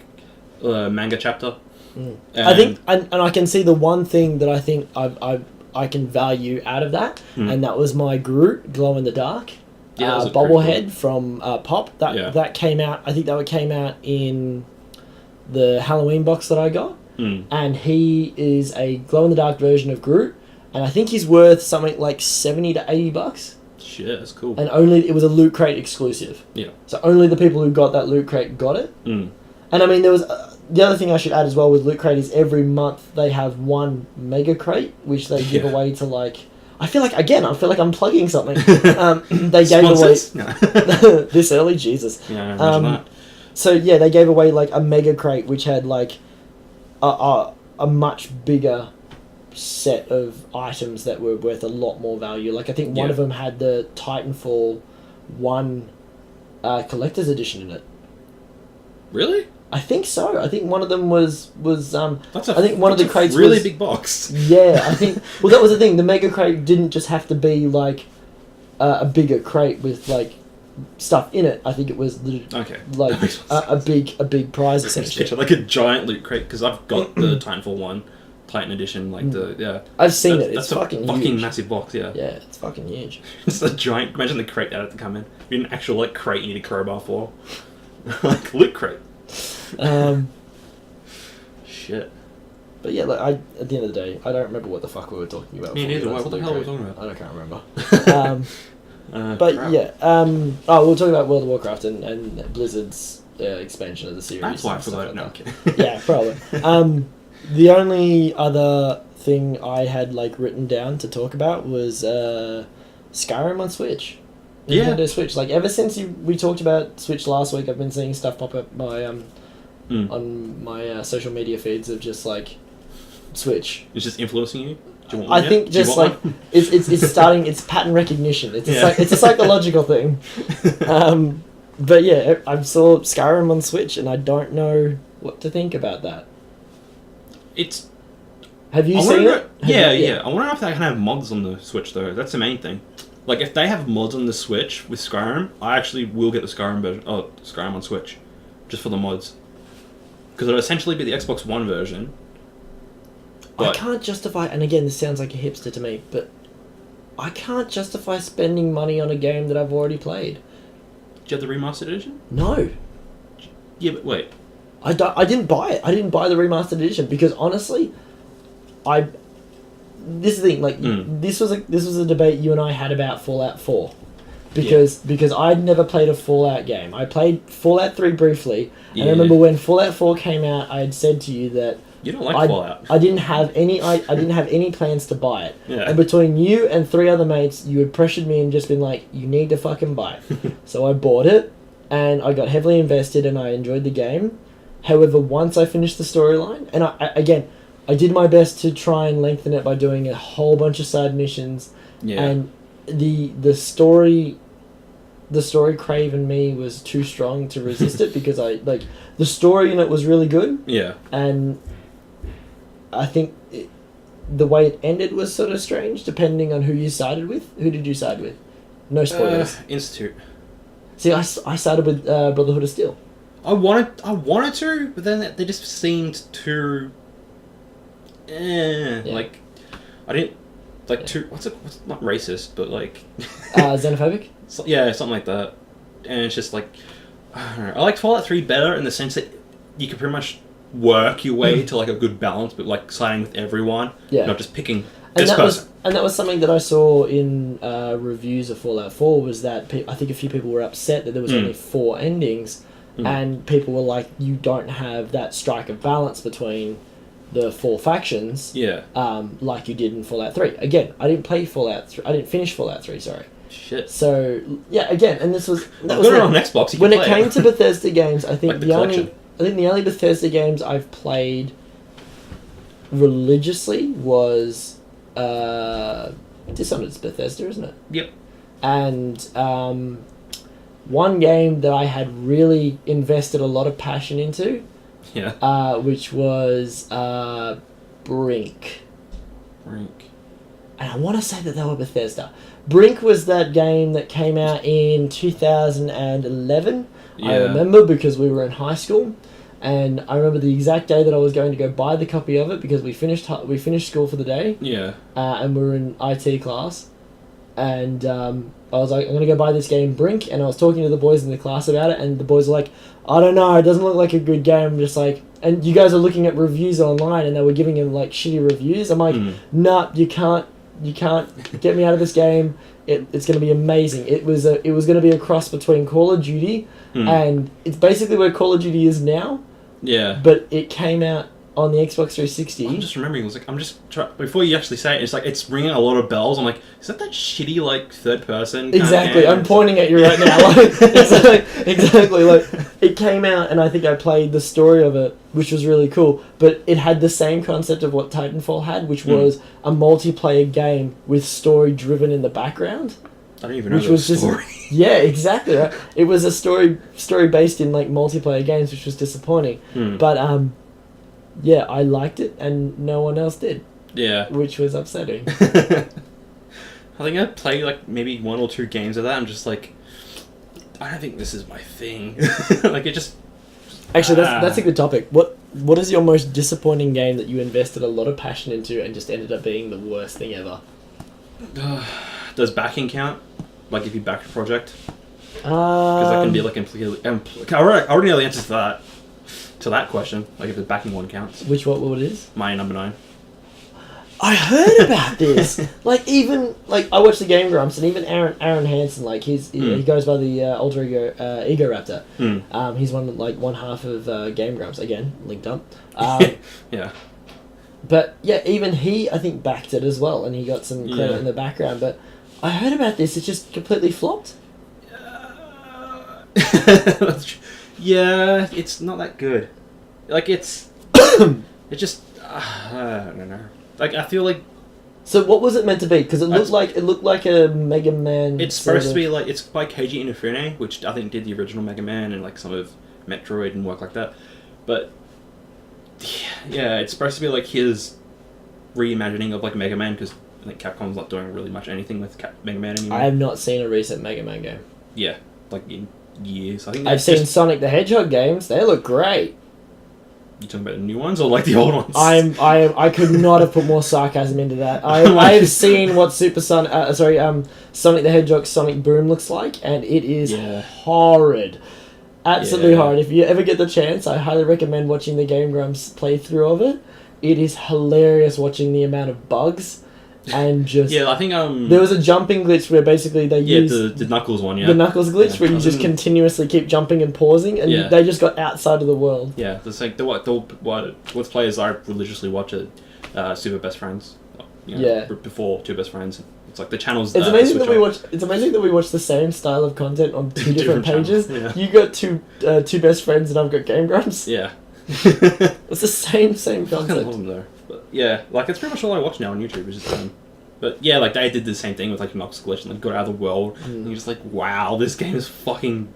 manga chapter. I think, and I can see the one thing that I think I can value out of that, and that was my Groot glow in the dark bobblehead from Pop. That came out. I think that came out in the Halloween box that I got, and he is a glow in the dark version of Groot, and I think he's worth something like $70 to $80. Shit, that's cool. And it was a Loot Crate exclusive. Yeah. So only the people who got that Loot Crate got it. And I mean, there was the other thing I should add as well with Loot Crate is every month they have one Mega Crate, which they give away to like. I feel like I'm plugging something. They gave away this early, Jesus. Yeah, imagine that. So yeah, they gave away like a Mega Crate, which had like a much bigger set of items that were worth a lot more value. Like I think one of them had the Titanfall 1 collector's edition in it. Really? I think so. I think one of them was. That's I think one of the crates really was, big box. Yeah, I think. Well, that was the thing. The Mega Crate didn't just have to be like a bigger crate with like stuff in it. I think it was like a big prize essentially. Like a giant Loot Crate, because I've got the Titanfall 1 Titan edition. Like I've seen it. It's fucking huge. Massive box. Yeah. Yeah, it's fucking huge. It's a giant. Imagine the crate that had to come in. It'd be an actual like crate you need a crowbar for. Like Loot Crate. Shit. But yeah, like at the end of the day, I don't remember what the fuck we were talking about. Me neither. What the hell were we talking about? I can't remember. But crap. We'll talk about World of Warcraft and Blizzard's expansion of the series. That's why I forgot it. No, okay. Yeah, probably. The only other thing I had like written down to talk about was Skyrim on Switch. Nintendo Switch. Like ever since we talked about Switch last week, I've been seeing stuff pop up on my social media feeds of just like Switch. It's just influencing you? Do you want I one think yet? Do you just want like one? it's starting. It's pattern recognition. It's Yeah. it's a psychological thing. But yeah, I saw Skyrim on Switch, and I don't know what to think about that. It's. Have you I seen wanna it? know, yeah. I want to know if they can have mods on the Switch though. That's the main thing. Like if they have mods on the Switch with Skyrim, I actually will get the Skyrim version. Oh, Skyrim on Switch, just for the mods. Because it'll essentially be the Xbox One version. I can't justify, and again, this sounds like a hipster to me, but I can't justify spending money on a game that I've already played. Do you have the remastered edition? No. Yeah, but wait. I didn't buy it. I didn't buy the remastered edition because honestly, this is the thing. Like this was a debate you and I had about Fallout 4, because I'd never played a Fallout game. I played Fallout 3 briefly, and I remember when Fallout 4 came out, I had said to you that you don't like Fallout. I didn't have any plans to buy it. Yeah. And between you and 3 other mates, you had pressured me and just been like, you need to fucking buy it. So I bought it, and I got heavily invested, and I enjoyed the game. However, once I finished the storyline, and I did my best to try and lengthen it by doing a whole bunch of side missions. Yeah. And the story crave in me was too strong to resist it because the story in it was really good. Yeah. And I think the way it ended was sort of strange, depending on who you sided with. Who did you side with? No spoilers. Institute. See, I sided with Brotherhood of Steel. I wanted to, but then they just seemed too. Like, I didn't like too. What's not racist, but like. Xenophobic. Yeah, something like that, and it's just like, I don't know. I like Fallout 3 better in the sense that you can pretty much work your way to like a good balance, but like siding with everyone, not just picking this person. And that was something that I saw in reviews of Fallout 4 was that I think a few people were upset that there was only 4 endings, and people were like, you don't have that strike of balance between the 4 factions, like you did in Fallout 3. Again, I didn't play Fallout 3. I didn't finish Fallout 3. Sorry. Shit. So yeah, again, and this was I've got it on Xbox. When it came to Bethesda games, I think Like the only Bethesda games I've played religiously was Dishonored's Bethesda, isn't it? Yep. And one game that I had really invested a lot of passion into, which was Brink. And I want to say that they were Bethesda. Brink was that game that came out in 2011. I remember because we were in high school, and I remember the exact day that I was going to go buy the copy of it because we finished school for the day. Yeah. And we were in IT class, and I was like, I'm going to go buy this game, Brink, and I was talking to the boys in the class about it, and the boys were like, I don't know, it doesn't look like a good game. I'm just like, and you guys are looking at reviews online, and they were giving him like shitty reviews. I'm like, nah, you can't get me out of this game. It's going to be amazing. It was going to be a cross between Call of Duty and it's basically where Call of Duty is now. Yeah. But it came out on the Xbox 360. I'm just remembering. It was like before you actually say it, it's like it's ringing a lot of bells. I'm like, is that shitty like third person? Exactly. I'm pointing at you right now. Like, exactly. Like it came out, and I think I played the story of it, which was really cool. But it had the same concept of what Titanfall had, which was a multiplayer game with story driven in the background. I don't even know the story. Yeah, exactly. Right? It was a story based in like multiplayer games, which was disappointing. But yeah, I liked it, and no one else did. Yeah, which was upsetting. I think I played like maybe 1 or 2 games of that. I'm just like, I don't think this is my thing. Like it just. Actually, that's a good topic. What is your most disappointing game that you invested a lot of passion into and just ended up being the worst thing ever? Does backing count? Like if you back a project? Because that can be like completely. I already know the answer to that question. Like if the backing one counts. What it is? My number 9. I heard about this. Like even I watched the Game Grumps, and even Aaron Hansen, like he goes by the alter ego Ego Raptor. He's one half of Game Grumps, again linked up. Yeah. But yeah, even he I think backed it as well, and he got some credit in the background. But I heard about this; it just completely flopped. Yeah, it's not that good. Like it's just I don't know. Like I feel like So what was it meant to be? Because it looked like a Mega Man. It's supposed to be like, it's by Keiji Inafune, which I think did the original Mega Man and like some of Metroid and work like that. But yeah, it's supposed to be like his reimagining of like Mega Man, because I think Capcom's not doing really much anything with Mega Man anymore. I have not seen a recent Mega Man game. Yeah, like in years. I think I've seen Sonic the Hedgehog games. They look great. You talking about the new ones or like the old ones? I could not have put more sarcasm into that. I've seen what Sonic the Hedgehog Sonic Boom looks like, and it is horrid. Absolutely horrid. If you ever get the chance, I highly recommend watching the Game Grumps playthrough of it. It is hilarious watching the amount of bugs and just... I think... there was a jumping glitch where basically they used... the Knuckles one, the Knuckles glitch where you just continuously keep jumping and pausing, and they just got outside of the world. Yeah, it's like what players I religiously watch are Super Best Friends. Before Two Best Friends. It's like the channels... It's amazing that we watch. It's amazing that we watch the same style of content on two different pages. Yeah. You got two best friends, and I've got Game Grumps. Yeah. It's the same concept. I love them though. But yeah, like it's pretty much all I watch now on YouTube. Is just but yeah, like they did the same thing with like Nox Glitch and like got out of the world, and you're just like, wow, this game is fucking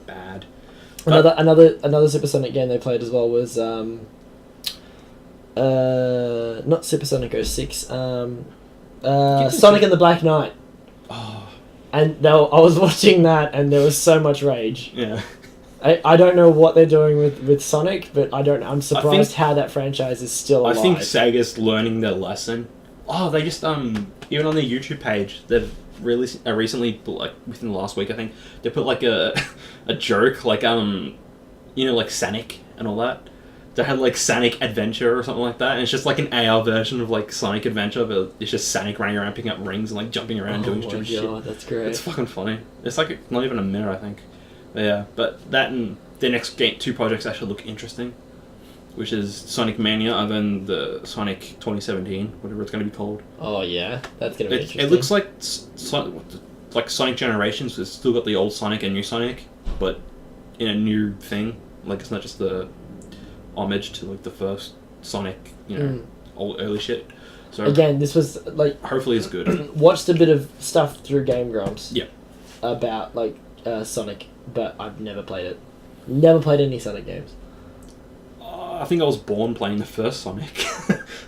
bad. Another Supersonic game they played as well was not Supersonic 06, Sonic and the Black Knight. Oh. And I was watching that, and there was so much rage. Yeah. I don't know what they're doing with Sonic, but I'm surprised how that franchise is still alive. I think Sega's learning their lesson. Oh, they just even on their YouTube page, they've really recently, like within the last week, I think they put like a joke, like like Sonic and all that. They had like Sonic Adventure or something like that, and it's just like an AR version of like Sonic Adventure, but it's just Sonic running around picking up rings and like jumping around doing stupid shit. That's great. It's fucking funny. It's like not even a minute, I think. But yeah, but that and their next two projects actually look interesting, which is Sonic Mania and then the Sonic 2017, whatever it's going to be called. Oh yeah, that's going to be interesting. It looks like Sonic Generations. It's still got the old Sonic and new Sonic, but in a new thing. Like it's not just the homage to like the first Sonic, old early shit. So again, this was like hopefully it's good. Watched a bit of stuff through Game Grumps. Yeah. About like Sonic, but I've never played it. Never played any Sonic games. I think I was born playing the first Sonic.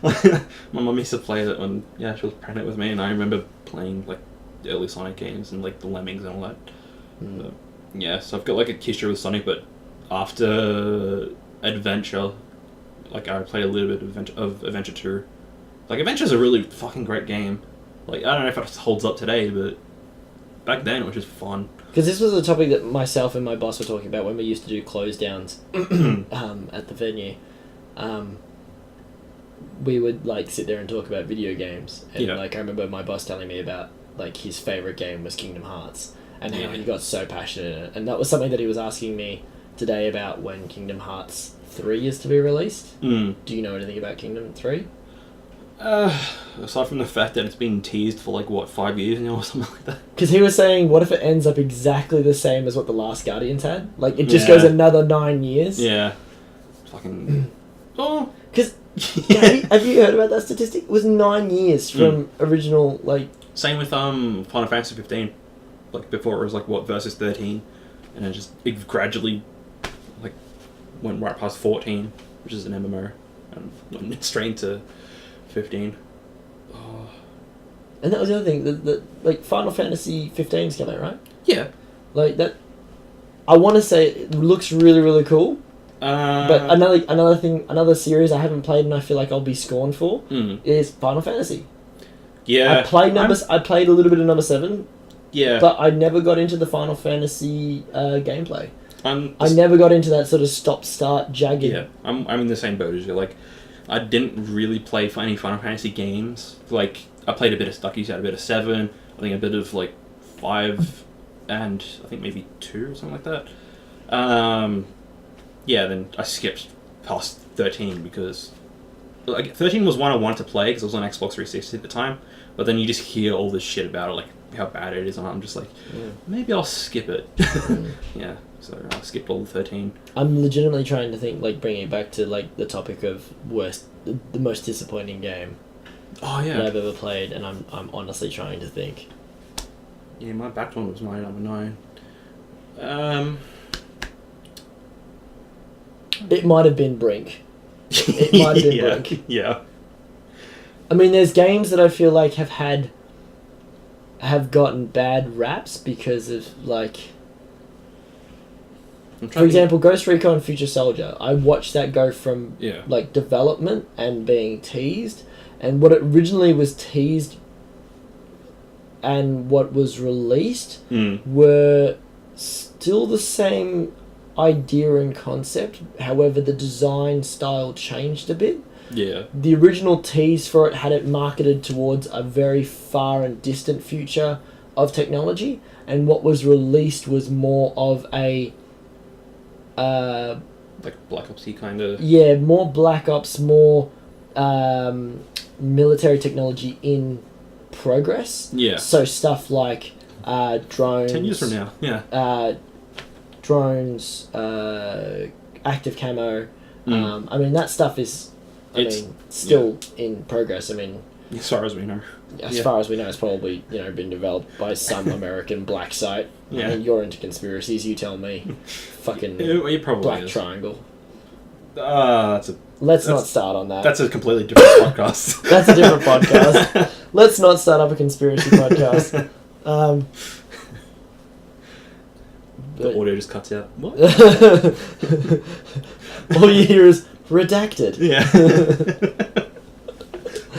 My mum used to play it when she was pregnant with me, and I remember playing like the early Sonic games and like the Lemmings and all that. But, yeah, so I've got like a history with Sonic, but after Adventure, like I played a little bit of Adventure 2. Like Adventure's a really fucking great game. Like I don't know if it holds up today, but back then it was just fun. Because this was a topic that myself and my boss were talking about when we used to do close downs at the venue. We would like sit there and talk about video games, and like I remember my boss telling me about like his favorite game was Kingdom Hearts, and how he got so passionate in it, and that was something that he was asking me today about when Kingdom Hearts 3 is to be released. Do you know anything about Kingdom 3? Aside from the fact that it's been teased for like what 5 years now or something like that. Because he was saying, what if it ends up exactly the same as what the last Guardians had? Like it just goes another 9 years. Yeah. Fucking. Oh. Because have you heard about that statistic? It was 9 years from original like. Same with Final Fantasy 15. Like before it was like what versus 13, and it gradually like went right past 14, which is an MMO, and straight into 15. Oh. And that was the other thing, that like Final Fantasy 15's coming out, right? Yeah. Like that, I want to say it looks really, really cool. But another series I haven't played and I feel like I'll be scorned for is Final Fantasy. Yeah. I played a little bit of number 7. Yeah. But I never got into the Final Fantasy gameplay. I never got into that sort of stop-start jagged. Yeah, I'm in the same boat as you. Like, I didn't really play for any Final Fantasy games. Like, I played a bit of Stuckies, had a bit of 7, I think a bit of, like, 5, and I think maybe 2 or something like that. Yeah, then I skipped past 13 because... Like, 13 was one I wanted to play because it was on Xbox 360 at the time, but then you just hear all this shit about it, like, how bad it is, and I'm just like, maybe I'll skip it. Yeah, so I skipped all the 13. I'm legitimately trying to think, like, bringing it back to, like, the topic of the most disappointing game. Oh yeah. that I've ever played, and I'm honestly trying to think. Yeah, my back one was my number 9. It might have been Brink. It might have been Brink. Yeah. I mean, there's games that I feel like have gotten bad raps because of, like... For example, Ghost Recon Future Soldier. I watched that go from like development and being teased, and what it originally was teased and what was released were still the same idea and concept. However, the design style changed a bit. Yeah. The original tease for it had it marketed towards a very far and distant future of technology, and what was released was more of a like Black Ops-y kind of... Yeah, more Black Ops, more military technology in progress. Yeah. So stuff like drones... 10 years from now, yeah. Drones, active camo. I mean, that stuff is, still in progress. I mean... As far as we know. As far as we know, it's probably, been developed by some American black site. Yeah. I mean, you're into conspiracies, you tell me. Fucking it probably Black is. Triangle. Let's not start on that. That's a completely different podcast. That's a different podcast. Let's not start up a conspiracy podcast. The audio just cuts out. What? All you hear is redacted. Yeah.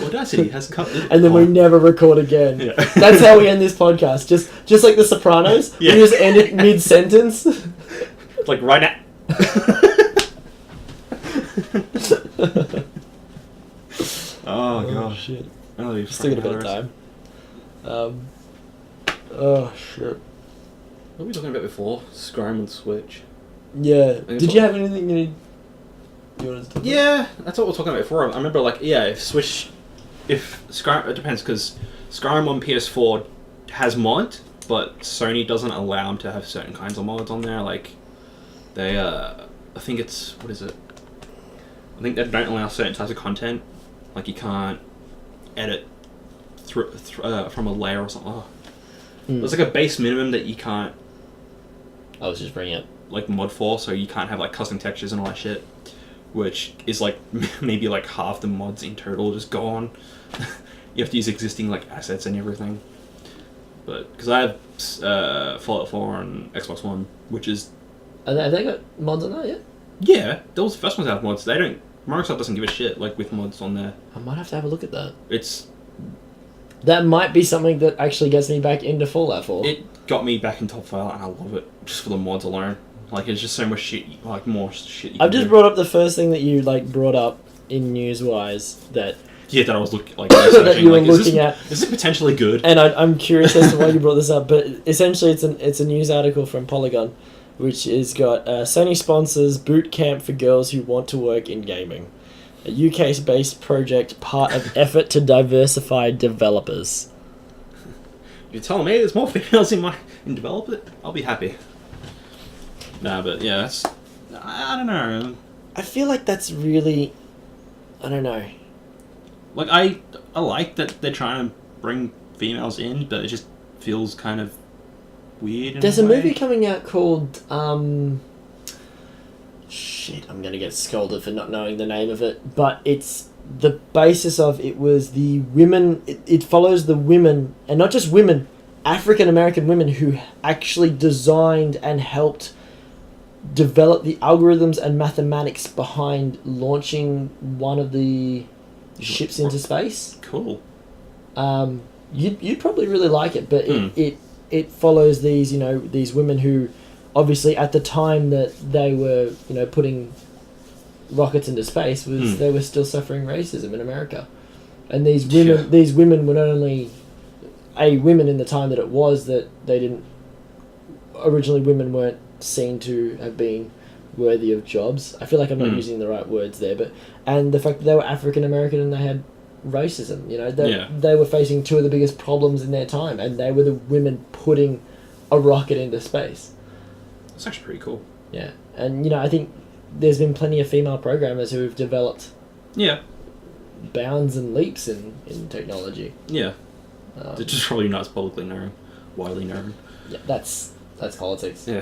Audacity has cut it. And then we never record again. Yeah. That's how we end this podcast. Just like The Sopranos. Yeah. We just end it mid-sentence. Like right now. Oh gosh. Shit. Oh, Still got a bit of time. Oh shit. What were we talking about before? Skyrim on Switch. Yeah. Did you have anything you wanted to talk about? Yeah, that's what we were talking about before. I remember, like, if Skyrim, it depends, because Skyrim on PS4 has mod, but Sony doesn't allow them to have certain kinds of mods on there. Like, they, I think it's, what is it? I think they don't allow certain types of content. Like, you can't edit from a layer or something. Oh. There's like a base minimum that you can't... I was just bringing up. Like, mod for, so you can't have, like, custom textures and all that shit. Which is, like, maybe, like, half the mods in total just gone. You have to use existing, like, assets and everything. But, because I have Fallout 4 on Xbox One, which is... Have they got mods on that yet? Yeah, those the first ones have mods. They don't... Microsoft doesn't give a shit, like, with mods on there. I might have to have a look at that. That might be something that actually gets me back into Fallout 4. It got me back into Fallout, and I love it, just for the mods alone. Like, it's just so much shit, like, more shit you can I've just brought up the first thing that you, like, brought up in news-wise that... Yeah, that I was looking, like, that you were looking at. Is this potentially good? And I'm curious as to why you brought this up, but essentially it's a news article from Polygon, which has got Sony sponsors boot camp for girls who want to work in gaming. A UK-based project, part of effort to diversify developers. You're telling me there's more females in development? I'll be happy. Nah, but yeah, that's... I don't know. I feel like that's really... I don't know. Like, I like that they're trying to bring females in, but it just feels kind of weird. There's a movie coming out called... Shit, I'm gonna get scolded for not knowing the name of it, but it's... The basis of it was the women... It follows the women, and not just women, African-American women who actually designed and helped develop the algorithms and mathematics behind launching one of the ships into space. Cool. You'd probably really like it, but it follows these, these women who obviously at the time that they were, putting rockets into space they were still suffering racism in America. And these women were not only women in the time that it was that they didn't originally women weren't seen to have been worthy of jobs. I feel like I'm not using the right words there, and the fact that they were African American and they had racism, they were facing two of the biggest problems in their time, and they were the women putting a rocket into space. That's actually pretty cool. Yeah, and I think there's been plenty of female programmers who have developed bounds and leaps in technology. Yeah. It's just probably not as publicly known, widely known. Yeah, that's politics. Yeah.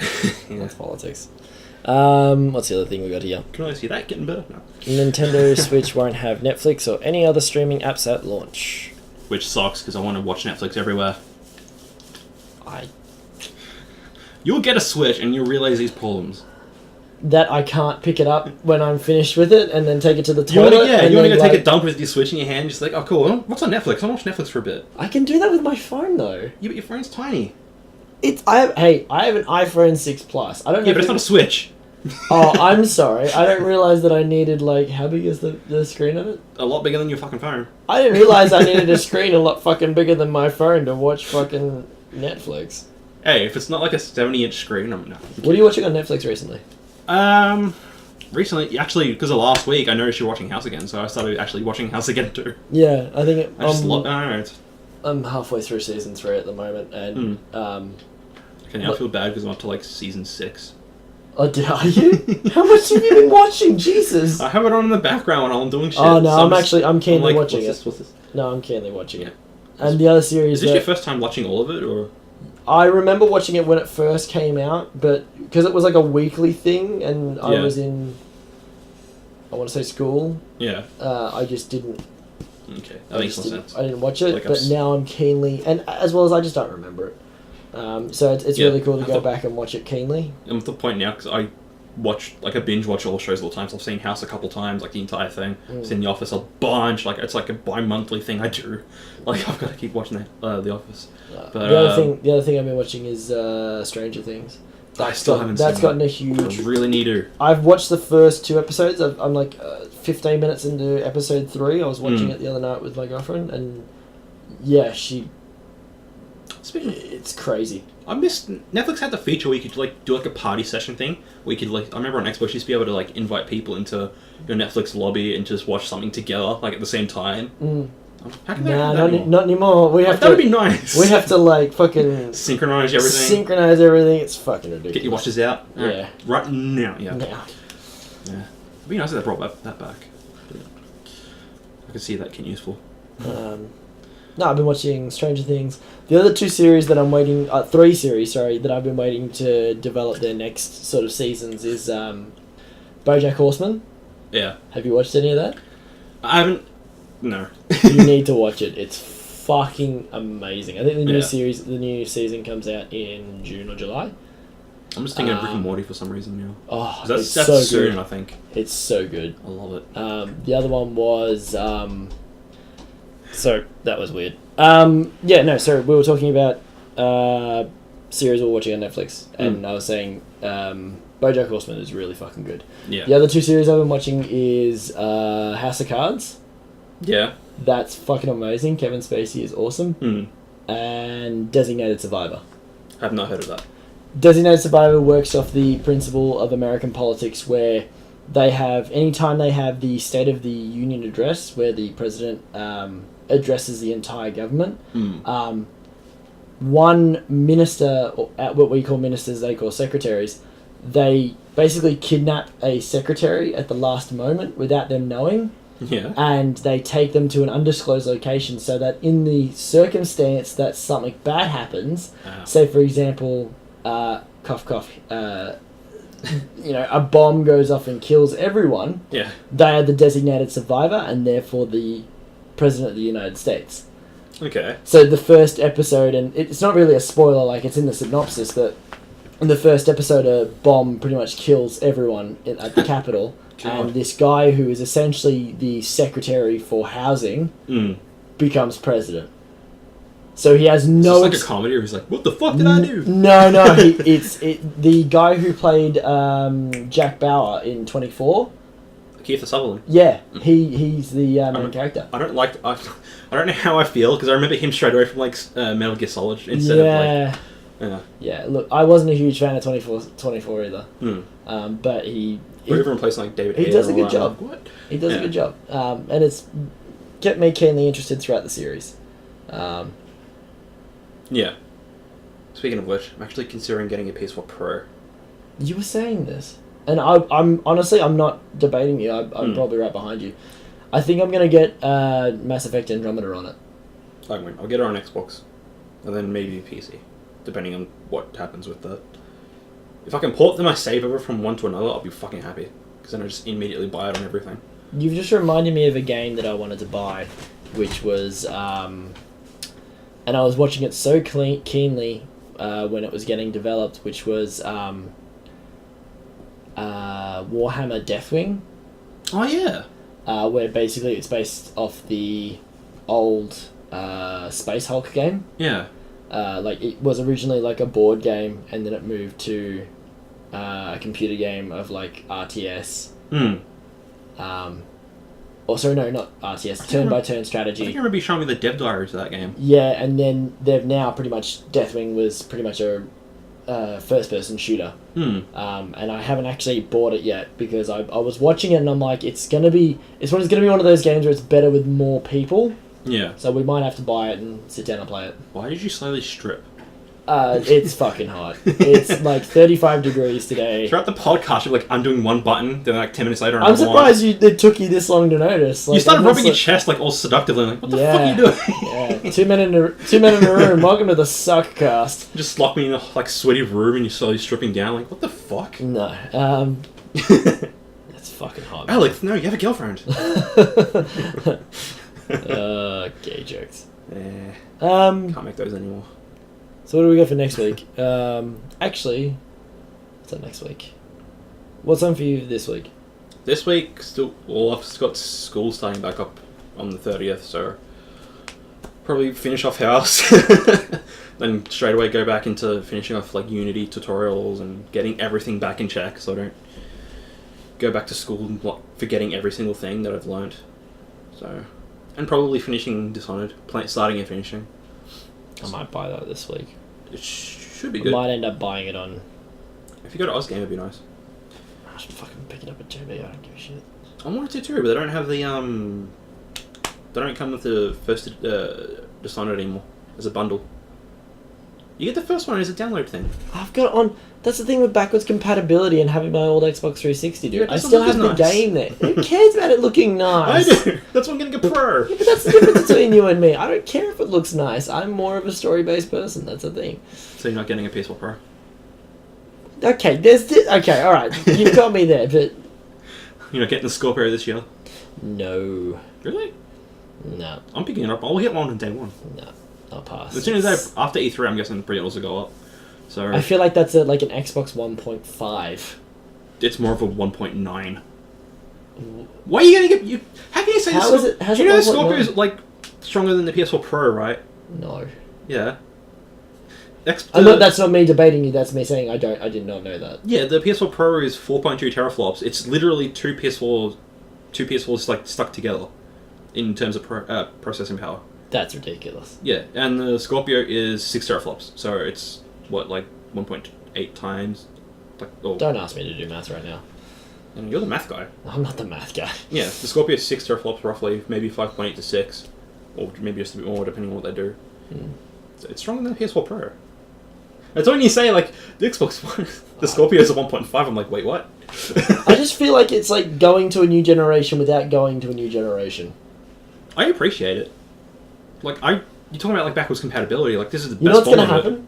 That's politics. What's the other thing we got here? Can I see that getting better? No. Nintendo Switch won't have Netflix or any other streaming apps at launch. Which sucks, because I want to watch Netflix everywhere. You'll get a Switch and you'll realise these problems. That I can't pick it up when I'm finished with it and then take it to the toilet. You want to go take a dump with your Switch in your hand, just like, oh cool, what's on Netflix? I'll watch Netflix for a bit. I can do that with my phone though. Yeah, but your phone's tiny. I have an iPhone 6 Plus. I don't know. Yeah, but it's not a Switch. Oh, I'm sorry. I don't realise that I needed, like, how big is the screen of it? A lot bigger than your fucking phone. I didn't realise I needed a screen a lot fucking bigger than my phone to watch fucking Netflix. Hey, if it's not like a 70-inch screen, no. What are you watching on Netflix recently? Recently, actually, because of last week, I noticed you're watching House again, so I started actually watching House again too. Yeah, I think I don't know. I'm halfway through season 3 at the moment, and Okay, now I feel bad because I'm up to like season 6. Oh, are you? How much have you been watching? Jesus! I have it on in the background while I'm doing shit. Oh no, I'm keenly watching it. What's this? No, I'm keenly watching it. And the other series. Is this your first time watching all of it, or? I remember watching it when it first came out, but because it was like a weekly thing, and I was in, I want to say school. Yeah. I just didn't. Okay, that makes more sense. I didn't watch it, like but now I'm keenly, and as well as I just don't remember it. So it's really cool to go back and watch it keenly. I'm at the point now because I binge watch all shows all the time. So I've seen House a couple times, like the entire thing. I've seen The Office a bunch. Like it's like a bi-monthly thing I do. Like I've got to keep watching The Office. But the other thing I've been watching is Stranger Things. I still haven't seen that's gotten a huge. I really need to. I've watched the first 2 episodes. I'm like 15 minutes into episode 3. I was watching it the other night with my girlfriend, and yeah, it's crazy. I missed Netflix had the feature where you could like do like a party session thing where you could like I remember on Xbox you used to be able to like invite people into your Netflix lobby and just watch something together like at the same time. How can not anymore. That would be nice. We have to like fucking synchronize everything. It's fucking ridiculous. Get your watches out. Yeah. Right now. Yeah. Now. Yeah. It'd be nice if they brought that back. Yeah. I could see that getting useful. No, I've been watching Stranger Things. The other 2 series that I'm waiting... 3 series, sorry, that I've been waiting to develop their next sort of seasons is BoJack Horseman. Yeah. Have you watched any of that? I haven't... No. You need to watch it. It's fucking amazing. I think the new season comes out in June or July. I'm just thinking of Rick and Morty for some reason now. Oh, that's so soon, good. I think. It's so good. I love it. The other one was... So, that was weird. So we were talking about series we were watching on Netflix, and I was saying BoJack Horseman is really fucking good. Yeah. The other 2 series I've been watching is House of Cards. Yeah. That's fucking amazing. Kevin Spacey is awesome. And Designated Survivor. I have not heard of that. Designated Survivor works off the principle of American politics where anytime they have the State of the Union address where the president addresses the entire government, one minister, or what we call ministers, they call secretaries, they basically kidnap a secretary at the last moment without them knowing. Yeah. And they take them to an undisclosed location so that in the circumstance that something bad happens, say for example, cough cough, a bomb goes off and kills everyone, they are the designated survivor and therefore the President of the United States. Okay. So the first episode, and it's not really a spoiler, like it's in the synopsis, that in the first episode a bomb pretty much kills everyone at the Capitol. And this guy who is essentially the secretary for housing becomes president. So he has no... It's like a comedy where he's like, what the fuck did I do? No, the guy who played Jack Bauer in 24. Kiefer Sutherland. Yeah, he's the main character. I don't know how I feel because I remember him straight away from like Metal Gear Solid instead of like... Yeah, look, I wasn't a huge fan of 24 either. But or even replacing like David He does a good job. Like, what? He does a good job. And it's kept me keenly interested throughout the series. Yeah. Speaking of which, I'm actually considering getting a PS4 Pro. You were saying this. And I'm honestly, I'm not debating you. I'm probably right behind you. I think I'm gonna get Mass Effect Andromeda on it. I'll get it on Xbox, and then maybe PC, depending on what happens with that. If I can port my save over from one to another, I'll be fucking happy. Because then I just immediately buy it on everything. You've just reminded me of a game that I wanted to buy, which was, and I was watching it so keenly when it was getting developed, which was Warhammer Deathwing. Oh yeah. Where basically it's based off the old Space Hulk game. Yeah. Like it was originally like a board game, and then it moved to a computer game of like RTS. Or sorry, no, not RTS. Turn-by-turn strategy. I think I remember you showing me the dev diary to that game. Yeah, and then they've now pretty much Deathwing was pretty much a first-person shooter. And I haven't actually bought it yet because I was watching it and I'm like, it's gonna be one of those games where it's better with more people. Yeah. So we might have to buy it and sit down and play it. Why did you slowly strip? It's fucking hot. It's like 35 degrees today. Throughout the podcast, you're like undoing one button, then like 10 minutes later, I'm surprised it took you this long to notice. Like, you started rubbing your chest like all seductively, like, what the fuck are you doing? Yeah, 2 men in a room. Welcome to the Suckcast. Just lock me in a like sweaty room and you're slowly stripping down, like, what the fuck? No, it's fucking hot. Alex, no, you have a girlfriend. Gay jokes. Can't make those anymore. So what do we got for next week? Actually, what's that next week? What's on for you this week? This week, I've got school starting back up on the 30th, so probably finish off house. Then straight away go back into finishing off like Unity tutorials and getting everything back in check, so I don't go back to school and forgetting every single thing that I've learned. So, and probably finishing Dishonored, starting and finishing. I might buy that this week. It should be I good. might end up buying it on... If you go to Ozgame, it'd be nice. I should fucking pick it up at 2B, I don't give a shit. I wanted to too, but they don't have the, they don't come with the first Dishonored anymore as a bundle. You get the first one as a download thing. I've got on... That's the thing with backwards compatibility and having my old Xbox 360, dude. Yeah, I still have the game there. Who cares about it looking nice? I do. That's why I'm getting a Pro. Yeah, but that's the difference between you and me. I don't care if it looks nice. I'm more of a story-based person. That's the thing. So you're not getting a PS4 Pro? Okay, okay, alright. You've got me there, but... You're not getting the Scorpio this year? No. Really? No. I'm picking it up. I'll hit one on day one. No. I'll pass. As soon as after E3, I'm guessing pre-orders will go up. So I feel like that's like an Xbox 1.5. It's more of a 1.9. Why are you gonna get you? How can you say How is it? Do you know the Scorpio is like stronger than the PS4 Pro, right? No. Yeah. That's not me debating you. That's me saying I did not know that. Yeah, the PS4 Pro is 4.2 teraflops. It's literally two PS4s like stuck together in terms of processing power. That's ridiculous. Yeah, and the Scorpio is 6 teraflops, so it's what, like 1.8 times. Like, don't ask me to do math right now. And you're the math guy. I'm not the math guy. Yeah, the Scorpio is 6 teraflops roughly, maybe 5.8 to 6, or maybe just a bit more depending on what they do. So it's stronger than the PS4 Pro. It's when you say like the Xbox One, the Scorpio is a 1.5. I'm like, wait, what? I just feel like it's like going to a new generation without going to a new generation. I appreciate it. Like you're talking about like backwards compatibility. Like this is the best. You know what's gonna happen?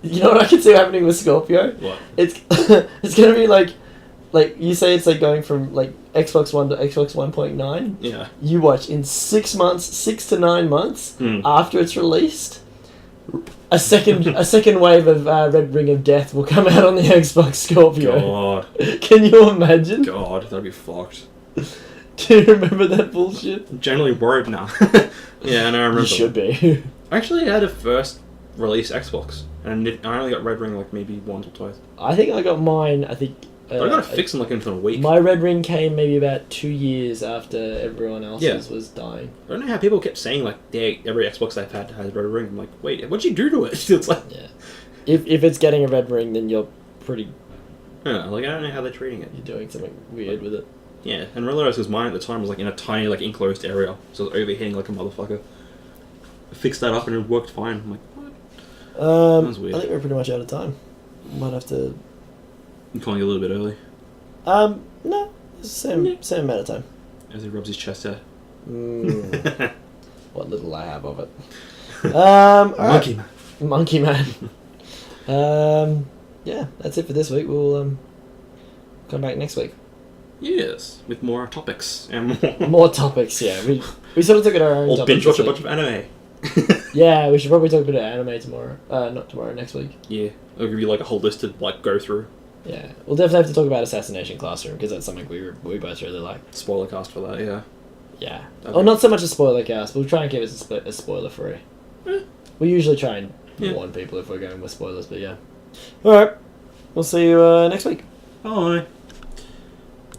You know what I can see happening with Scorpio? What? It's it's gonna be like you say it's like going from like Xbox One to Xbox 1.9. Yeah. You watch in 6 to 9 months after it's released. A second wave of Red Ring of Death will come out on the Xbox Scorpio. God. Can you imagine? God, that'd be fucked. Do you remember that bullshit? I'm generally worried now. Yeah, and I remember. You should be. I actually had a first release Xbox, and I only got Red Ring like maybe once or twice. I think I got mine. I think. I got it fixed in like into a week. My Red Ring came maybe about 2 years after everyone else's was dying. I don't know how people kept saying like every Xbox they've had has Red Ring. I'm like, wait, what'd you do to it? It's like, yeah. If it's getting a Red Ring, then you're pretty. Yeah, like I don't know how they're treating it. You're doing something weird with it. Yeah, and I realised because mine at the time was like in a tiny like enclosed area, so it was overheating like a motherfucker. I fixed that up and it worked fine. I'm like, what? That was weird. I think we're pretty much out of time. Might have to. I'm calling you a little bit early. No, same amount of time. As he rubs his chest out. What little I have of it. Alright. Man. Monkey Man. Yeah, that's it for this week. We'll come back next week. Yes, with more topics and more. More topics, yeah. We sort of took it our own. Or binge watch a bunch of anime. Yeah, we should probably talk a bit of anime tomorrow. Not tomorrow, next week. Yeah, I'll give you like a whole list to like go through. Yeah, we'll definitely have to talk about Assassination Classroom because that's something we both really like. Spoiler cast for that, yeah. Yeah. Okay. Oh, not so much a spoiler cast. We'll try and keep it as spoiler free. We usually try and warn people if we're going with spoilers, but yeah. Alright. We'll see you next week. Bye.